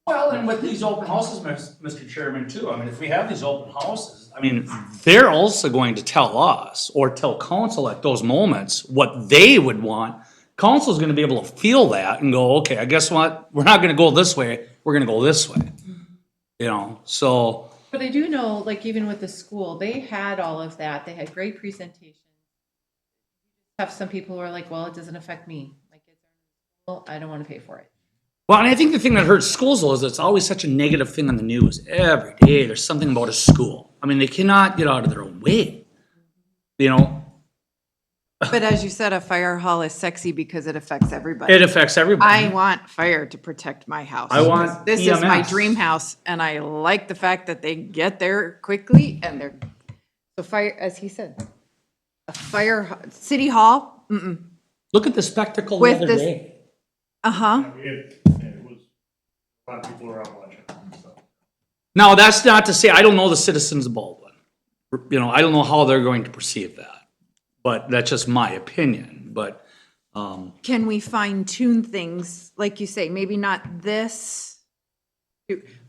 Speaker 14: Well, and with these open houses, Mr. Chairman, too, I mean, if we have these open houses, I mean, they're also going to tell us or tell council at those moments what they would want. Council's gonna be able to feel that and go, okay, I guess what, we're not gonna go this way, we're gonna go this way. You know, so,
Speaker 2: but I do know, like even with the school, they had all of that. They had great presentations. Have some people who are like, well, it doesn't affect me. My kids are in school, I don't want to pay for it.
Speaker 14: well, and I think the thing that hurts schools though is it's always such a negative thing on the news. Every day, there's something about a school. I mean, they cannot get out of their own way. You know,
Speaker 1: But as you said, a fire hall is sexy because it affects everybody.
Speaker 14: it affects everybody.
Speaker 1: I want fire to protect my house.
Speaker 14: I want
Speaker 1: This is my
Speaker 14: EMS.
Speaker 1: dream house, and I like the fact that they get there quickly and they're, so fire, as he said, a city hall,
Speaker 14: Look at the spectacle the
Speaker 1: With
Speaker 14: other
Speaker 1: this-
Speaker 14: day.
Speaker 1: uh-huh.
Speaker 8: It was, a lot of people around watching, so.
Speaker 14: Now, that's not to say, I don't know the citizens of Baldwin. You know, I don't know how they're going to perceive that. But that's just my opinion, but,
Speaker 1: Can we fine tune things, like you say, maybe not this?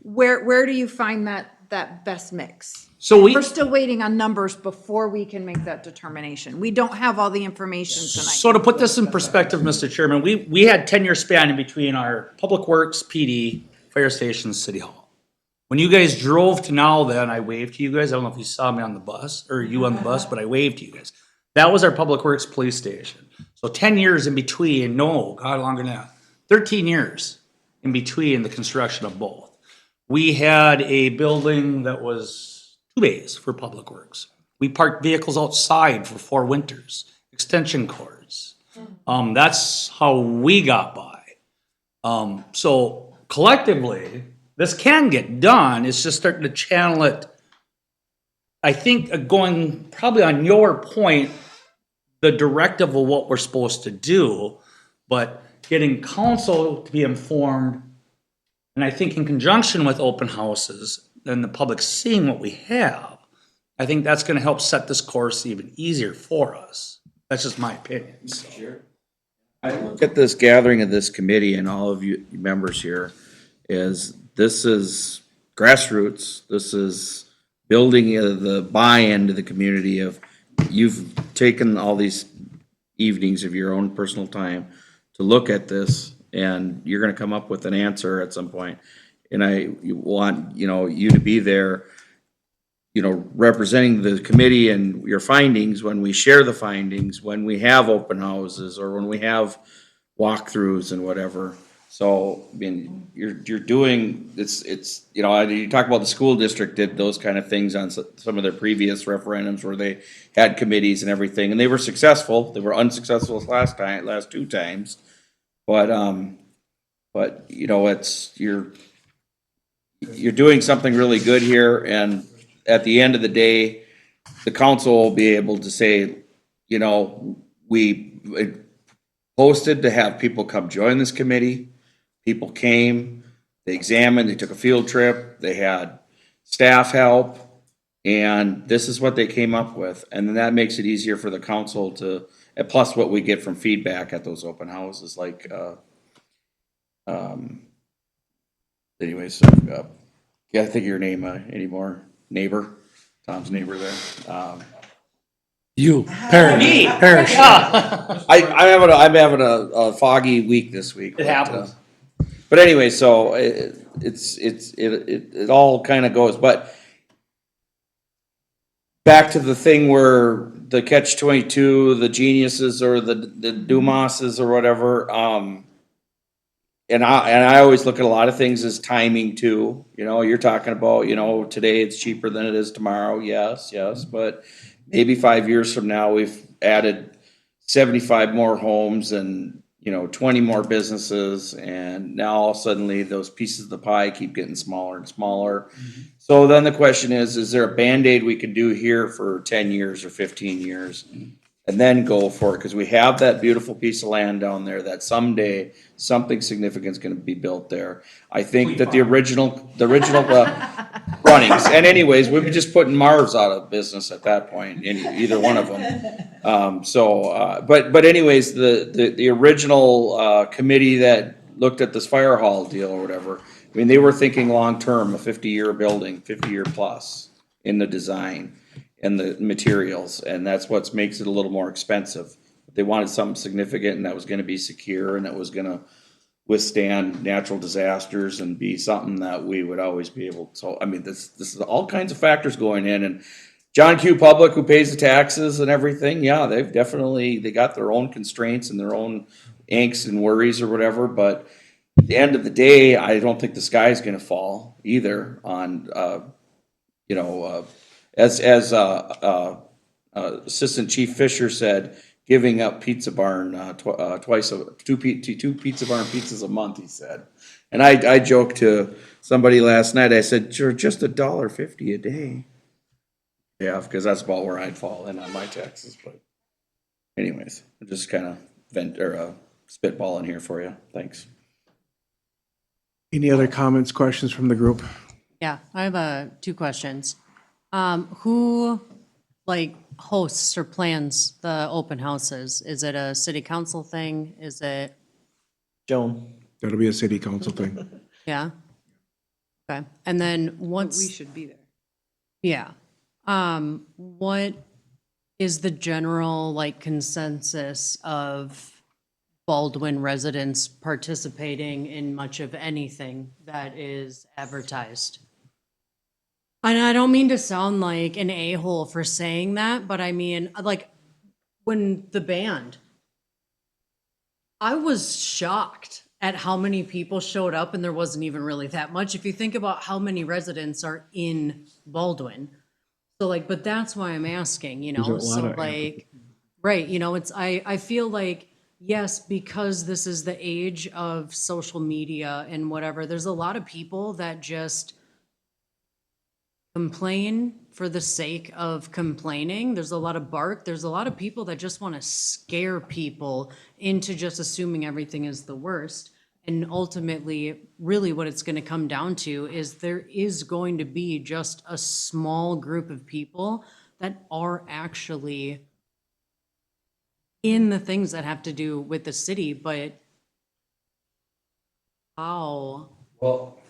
Speaker 1: Where do you find that best mix?
Speaker 14: so we,
Speaker 1: We're still waiting on numbers before we can make that determination. We don't have all the information tonight.
Speaker 14: so to put this in perspective, Mr. Chairman, we had 10-year span in between our Public Works, PD, fire station, City Hall. When you guys drove to now then, I waved to you guys. I don't know if you saw me on the bus, or you on the bus, but I waved to you guys. That was our Public Works Police Station. So 10 years in between, no, God, longer than that. 13 years in between the construction of both. We had a building that was 2 bays for Public Works. We parked vehicles outside for 4 winters, extension cords. That's how we got by. So collectively, this can get done. It's just starting to channel it. I think going probably on your point, the directive of what we're supposed to do, but getting council to be informed, and I think in conjunction with open houses and the public seeing what we have, I think that's gonna help set this course even easier for us. That's just my opinion, so.
Speaker 9: I look at this gathering of this committee and all of you members here this is grassroots. This is building the buy-in to the community of, you've taken all these evenings of your own personal time to look at this, and you're gonna come up with an answer at some point. And I want, you to be there, representing the committee and your findings when we share the findings, when we have open houses or when we have walkthroughs and whatever. So, I mean, you're doing, you talk about the school district did those kind of things on some of their previous referendums where they had committees and everything, and they were successful. They were unsuccessful last 2 times. But you're doing something really good here, and at the end of the day, the council will be able to say, we posted to have people come join this committee. People came, they examined, they took a field trip, they had staff help, and this is what they came up with. And then that makes it easier for the council to, and plus what we get from feedback at those open houses, like, anyways, can't think of your name anymore. Neighbor, Tom's neighbor there.
Speaker 10: You, Parrish.
Speaker 9: I'm having a foggy week this week.
Speaker 14: It happens.
Speaker 9: But anyway, so it all kind of goes, but back to the thing where the catch-22, the geniuses or the Dumases or whatever, and I always look at a lot of things as timing too. You're talking about, today it's cheaper than it is tomorrow. Yes, but maybe 5 years from now, we've added 75 more homes and 20 more businesses, and now suddenly those pieces of the pie keep getting smaller and smaller. So then the question is there a Band-Aid we can do here for 10 years or 15 years? and then go for it, because we have that beautiful piece of land down there that someday something significant is gonna be built there. I think that the original runnings, and anyways, we'd be just putting Marv's out of business at that point, either one of them. But anyways, the original, committee that looked at this fire hall deal or whatever, I mean, they were thinking long-term, a 50-year building, 50-year plus in the design and the materials, and that's what makes it a little more expensive. They wanted something significant, and that was gonna be secure, and that was gonna withstand natural disasters and be something that we would always be able to, so, I mean, this is all kinds of factors going in, and John Q. Public, who pays the taxes and everything, yeah, they got their own constraints and their own angst and worries or whatever, but at the end of the day, I don't think the sky's gonna fall either on, as Assistant Chief Fisher said, giving up Pizza Barn two Pizza Barn pizzas a month, he said. And I joked to somebody last night, I said, "You're just $1.50 a day." Yeah, because that's about where I'd fall in on my taxes, but anyways, I'm just kind of spitballing here for you. Thanks.
Speaker 6: Any other comments, questions from the group?
Speaker 15: Yeah, I have two questions. Who hosts or plans the open houses? Is it a city council thing? Is it,
Speaker 7: Joan?
Speaker 6: That'll be a city council thing.
Speaker 15: yeah? Okay, and then once.
Speaker 1: We should be there.
Speaker 15: Yeah. What is the general consensus of Baldwin residents participating in much of anything that is advertised? And I don't mean to sound like an a-hole for saying that, but I mean, when the band, I was shocked at how many people showed up, and there wasn't even really that much. If you think about how many residents are in Baldwin. So but that's why I'm asking, right, I feel like, yes, because this is the age of social media and whatever, there's a lot of people that just complain for the sake of complaining. There's a lot of bark. There's a lot of people that just want to scare people into just assuming everything is the worst. And ultimately, really what it's going to come down to is there is going to be just a small group of people that are actually in the things that have to do with the city, but how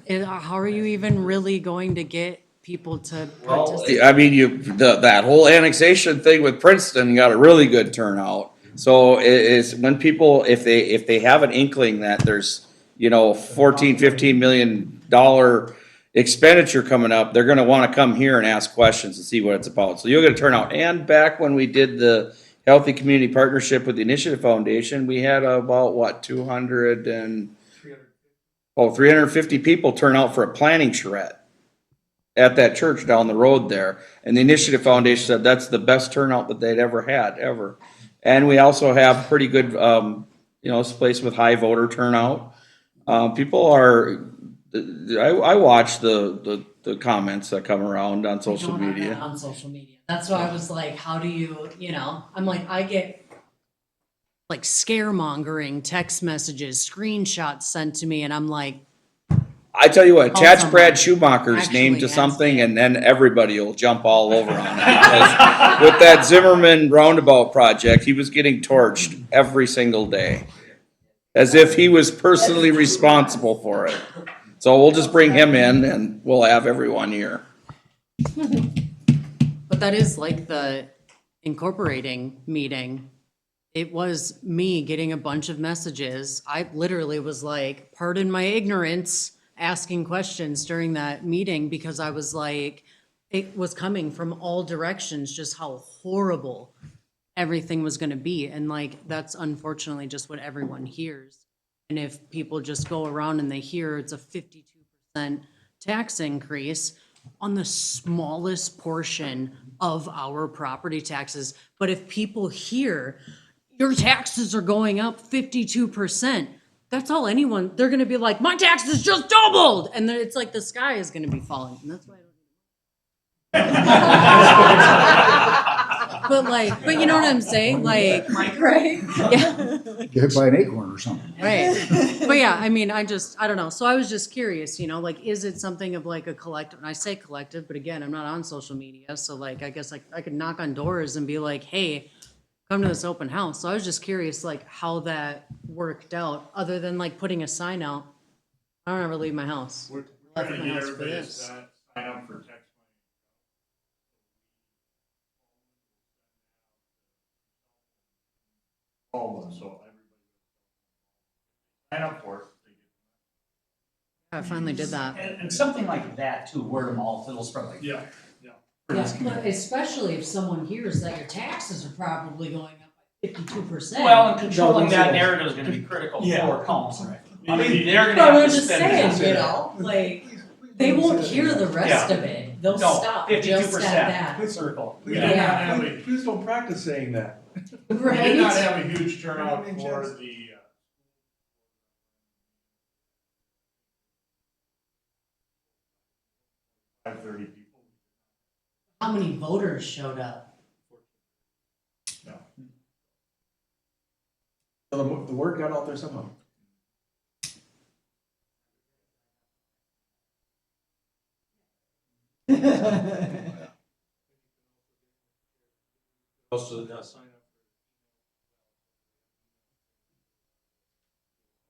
Speaker 15: are you even really going to get people to participate?
Speaker 9: I mean, that whole annexation thing with Princeton got a really good turnout. So it's when people, if they have an inkling that there's, $14-15 million expenditure coming up, they're gonna wanna come here and ask questions and see what it's about. So you'll get a turnout. And back when we did the Healthy Community Partnership with the Initiative Foundation, we had about 350 people turn out for a planning charrette at that church down the road there. And the Initiative Foundation said that's the best turnout that they'd ever had, ever. And we also have pretty good, this place with high voter turnout. People are, I watch the comments that come around on social media.
Speaker 15: On social media. That's why I was like, how do you, I'm like, I get scaremongering text messages, screenshots sent to me, and I'm like,
Speaker 9: I tell you what,
Speaker 15: Call
Speaker 9: attach
Speaker 15: someone.
Speaker 9: Brad Schumacher's name to
Speaker 15: Actually,
Speaker 9: something, and then everybody will jump all over on it. Because with that Zimmerman roundabout project, he was getting torched every single day, as if he was personally responsible for it. So we'll just bring him in, and we'll have everyone here.
Speaker 15: but that is like the incorporating meeting. It was me getting a bunch of messages. I literally was like, pardon my ignorance, asking questions during that meeting because I was like, it was coming from all directions, just how horrible everything was going to be. And that's unfortunately just what everyone hears. And if people just go around and they hear it's a 52% tax increase on the smallest portion of our property taxes, but if people hear your taxes are going up 52%, that's all they're going to be like, my taxes just doubled. And then it's like the sky is going to be falling. And that's why but you know what I'm saying? Like, right? Yeah.
Speaker 5: Get hit by an acorn or something.
Speaker 15: Right. But yeah, I mean, I don't know. So I was just curious, like, is it something of like a collective? And I say collective, but again, I'm not on social media. So like, I guess I could knock on doors and be like, hey, come to this open house. So I was just curious, like, how that worked out, other than like putting a sign out. I don't ever leave my house.
Speaker 8: We're
Speaker 15: Left
Speaker 8: trying to
Speaker 15: my
Speaker 8: get
Speaker 15: house for
Speaker 8: everybody to
Speaker 15: this.
Speaker 8: sign up for text all of them, so everybody sign up for it.
Speaker 15: I finally did that.
Speaker 12: And something like that too, word of mouth, it'll spread like.
Speaker 8: Yeah, yeah.
Speaker 15: Yeah, but especially if someone hears that your taxes are probably going up by 52%.
Speaker 12: Well, and controlling that narrative is gonna be critical for council. I mean, they're gonna
Speaker 15: But
Speaker 12: have
Speaker 15: I'm
Speaker 12: to
Speaker 15: just
Speaker 12: spend.
Speaker 15: saying, like, they won't hear the rest of it. They'll
Speaker 12: No,
Speaker 15: stop just at
Speaker 12: 52%, circle.
Speaker 8: We did not
Speaker 15: Yeah.
Speaker 8: have a,
Speaker 6: Please don't practice saying that.
Speaker 15: that.
Speaker 8: we did not
Speaker 15: Right?
Speaker 8: have a huge turnout for the, 530 people.
Speaker 15: How many voters showed up?
Speaker 8: No.
Speaker 6: So the word got out there somehow.
Speaker 13: Also, now sign up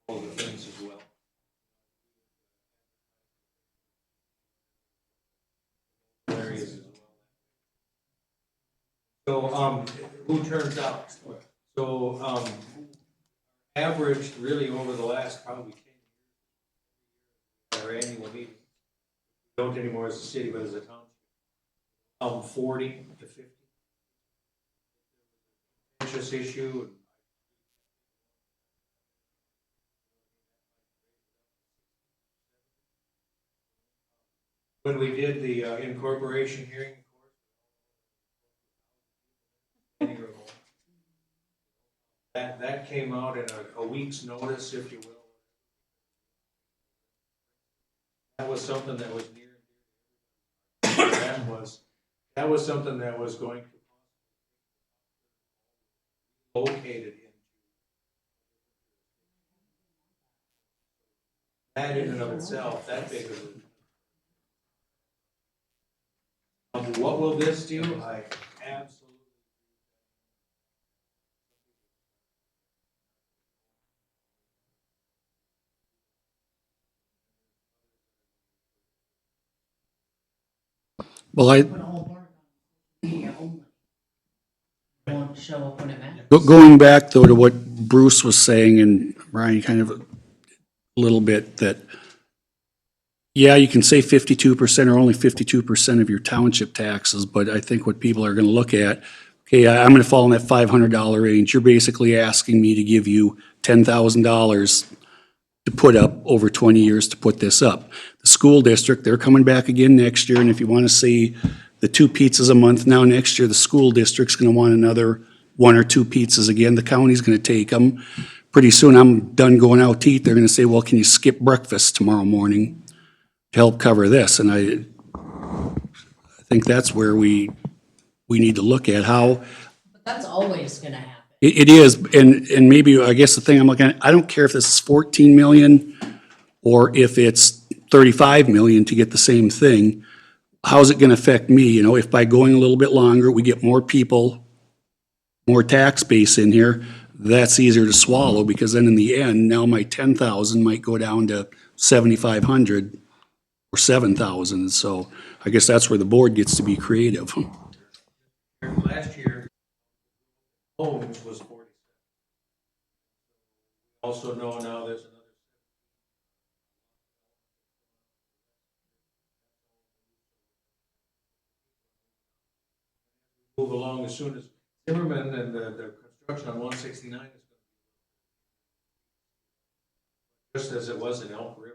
Speaker 13: for all the things as well. Areas as well. So, who turns out? So, averaged really over the last probably 10 years, our annual meeting, we don't anymore as a city, but as a township, 40 to 50. Interest issue. When we did the incorporation hearing, that came out in a week's notice, if you will. That was something that was near. That was something that was going to located in. That in and of itself, that big of a. What will this do? I absolutely.
Speaker 3: Well, I,
Speaker 15: Put a whole board on media only. Won't show up when it matters.
Speaker 3: going back though to what Bruce was saying and Brian kind of a little bit that, yeah, you can say 52% or only 52% of your township taxes, but I think what people are gonna look at, okay, I'm gonna fall in that $500 range. You're basically asking me to give you $10,000 to put up over 20 years to put this up. The school district, they're coming back again next year, and if you wanna see the 2 pizzas a month now, next year, the school district's gonna want another 1 or 2 pizzas again. The county's gonna take them. Pretty soon, I'm done going out to eat. They're gonna say, well, can you skip breakfast tomorrow morning to help cover this? And I think that's where we need to look at how,
Speaker 15: But that's always gonna happen.
Speaker 3: it is, and maybe, I guess the thing I'm looking at, I don't care if this is 14 million or if it's 35 million to get the same thing. How's it gonna affect me? You know, if by going a little bit longer, we get more people, more tax base in here, that's easier to swallow, because then in the end, now my 10,000 might go down to 7,500 or 7,000. So I guess that's where the board gets to be creative.
Speaker 13: Last year, homes was 47. Also know now there's another. Move along as soon as Zimmerman and the construction on 169 is going to be just as it was in Elk River.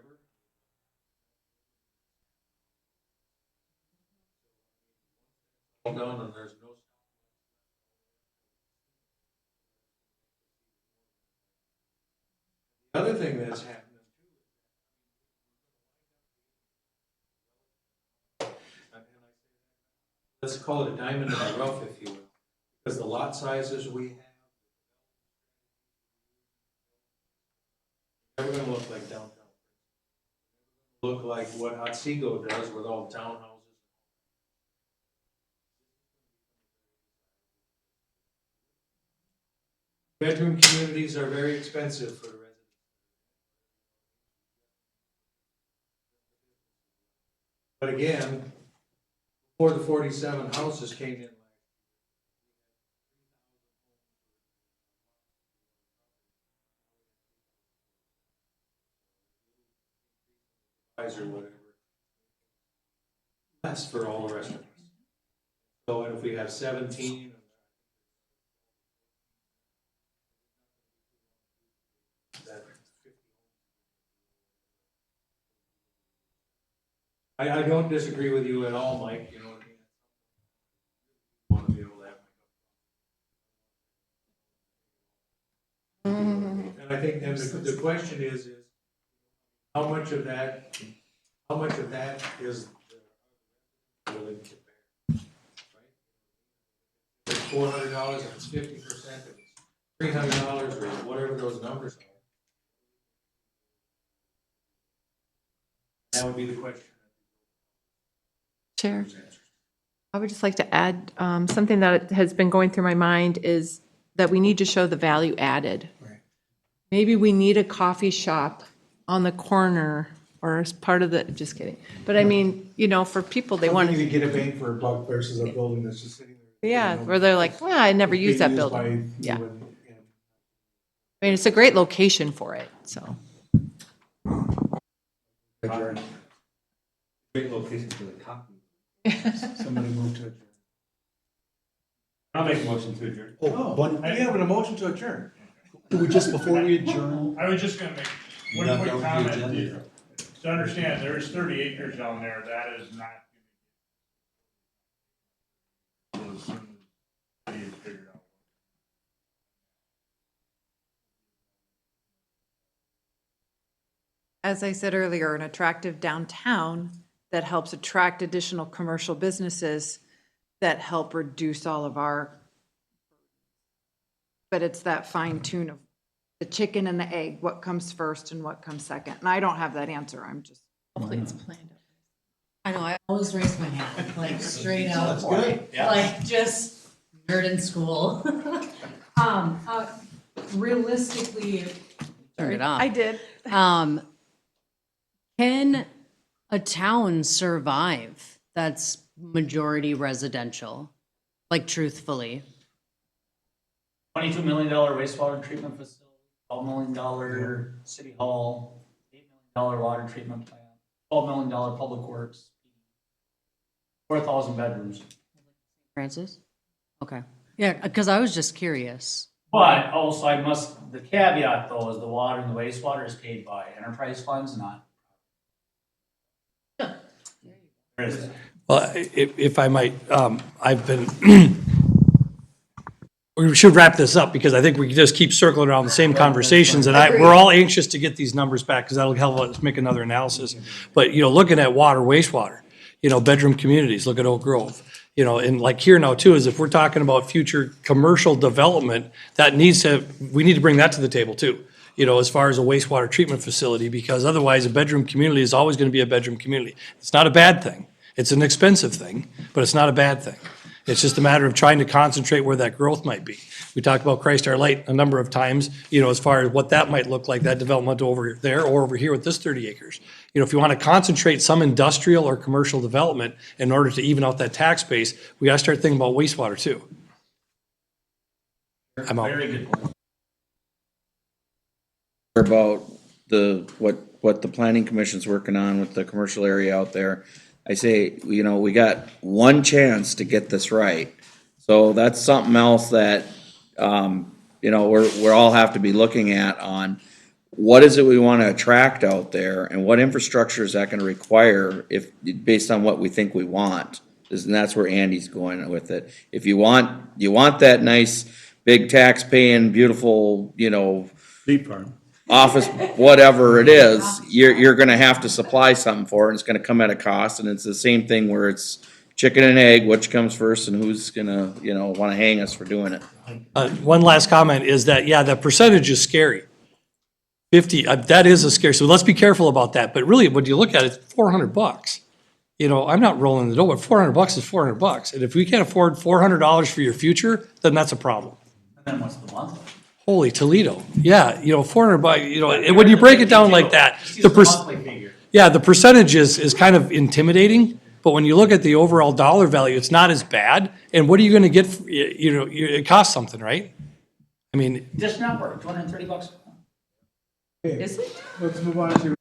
Speaker 13: All done and there's no. The other thing that's happening too, let's call it a diamond in the rough, if you will.
Speaker 6: Because the lot sizes we have, never gonna look like downtown. Look like what Otsego does with all townhouses. Bedroom communities are very expensive for the residents. But again, before the 47 houses came in, or whatever, less for all the rest of us. So if we have 17. I don't disagree with you at all, Mike, you know what I mean? Want to be able to have. And I think, and the question is how much of that is willing to bear? Right? If it's $400, if it's 50%, if it's $300, or whatever those numbers are. That would be the question.
Speaker 2: Chair, I would just like to add, something that has been going through my mind is that we need to show the value added.
Speaker 6: Right.
Speaker 2: Maybe we need a coffee shop on the corner or as part of the, just kidding. But I mean, you know, for people, they want
Speaker 6: You
Speaker 2: to,
Speaker 6: get a bang for a buck versus a building that's just sitting there.
Speaker 2: yeah,
Speaker 6: you know,
Speaker 2: where they're like, well, I never
Speaker 6: being
Speaker 2: use that
Speaker 6: used
Speaker 2: building.
Speaker 6: by you
Speaker 2: Yeah.
Speaker 6: and-
Speaker 2: I mean, it's a great location for it, so.
Speaker 6: Great location for the copy. Somebody moved to adjourn.
Speaker 8: I'll make a motion to adjourn.
Speaker 6: Oh, we have a motion to adjourn.
Speaker 4: We just, before we adjourn,
Speaker 8: I was just gonna make one
Speaker 4: Not
Speaker 8: quick
Speaker 4: down the
Speaker 8: comment.
Speaker 4: agenda.
Speaker 8: To understand, there is 30 acres down there, that is not. As soon as the city has figured out.
Speaker 1: As I said earlier, an attractive downtown that helps attract additional commercial businesses that help reduce all of our, but it's that fine tune of the chicken and the egg, what comes first and what comes second. And I don't have that answer. I'm just.
Speaker 2: Hopefully it's planned.
Speaker 15: I know, I always raise my hand, like straight out.
Speaker 4: That's good.
Speaker 15: Like just nerd in school. Realistically, turn it off.
Speaker 1: I did.
Speaker 15: Can a town survive that's majority residential? Like truthfully?
Speaker 14: $22 million wastewater treatment facility, $12 million city hall, $8 million water treatment plant, $12 million public works, 4,000 bedrooms.
Speaker 15: Francis? Okay. Yeah, because I was just curious.
Speaker 14: But also the caveat though is the water and the wastewater is paid by enterprise funds, not. There is that.
Speaker 10: Well, if I might, I've been, we should wrap this up because I think we can just keep circling around the same conversations. And we're all anxious to get these numbers back because that'll help us make another analysis. But, you know, looking at water, wastewater, you know, bedroom communities, look at Oak Grove. You know, and like here now too, is if we're talking about future commercial development, we need to bring that to the table too. You know, as far as a wastewater treatment facility, because otherwise a bedroom community is always going to be a bedroom community. It's not a bad thing. It's an expensive thing, but it's not a bad thing. It's just a matter of trying to concentrate where that growth might be. We talked about Christ Our Light a number of times, you know, as far as what that might look like, that development over there or over here with this 30 acres. You know, if you want to concentrate some industrial or commercial development in order to even out that tax base, we got to start thinking about wastewater too. I'm out.
Speaker 14: Very good point.
Speaker 9: About what the planning commission's working on with the commercial area out there. I say, you know, we got one chance to get this right. So that's something else that, you know, we're all have to be looking at on what is it we want to attract out there and what infrastructure is that going to require if, based on what we think we want. And that's where Andy's going with it. If you want that nice, big tax paying, beautiful, you know,
Speaker 13: Beef farm.
Speaker 9: office, whatever it is, you're gonna have to supply something for it, and it's gonna come at a cost, and it's the same thing where it's chicken and egg, which comes first and who's gonna, wanna hang us for doing it.
Speaker 10: One last comment is that, yeah, the percentage is scary. 50, that is a scary, so let's be careful about that. But really, when you look at it, it's $400. I'm not rolling the dough, but $400 is $400. And if we can't afford $400 for your future, then that's a problem.
Speaker 12: And then what's the monthly?
Speaker 10: Holy Toledo. Yeah, $400, and when you break it down like that,
Speaker 12: Just
Speaker 10: the
Speaker 12: use the
Speaker 10: perc-
Speaker 12: monthly figure.
Speaker 10: yeah, the percentage is kind of intimidating, but when you look at the overall dollar value, it's not as bad. And what are you gonna get, it costs something, right? I mean,
Speaker 12: Dish Network, $230.
Speaker 6: Let's move on to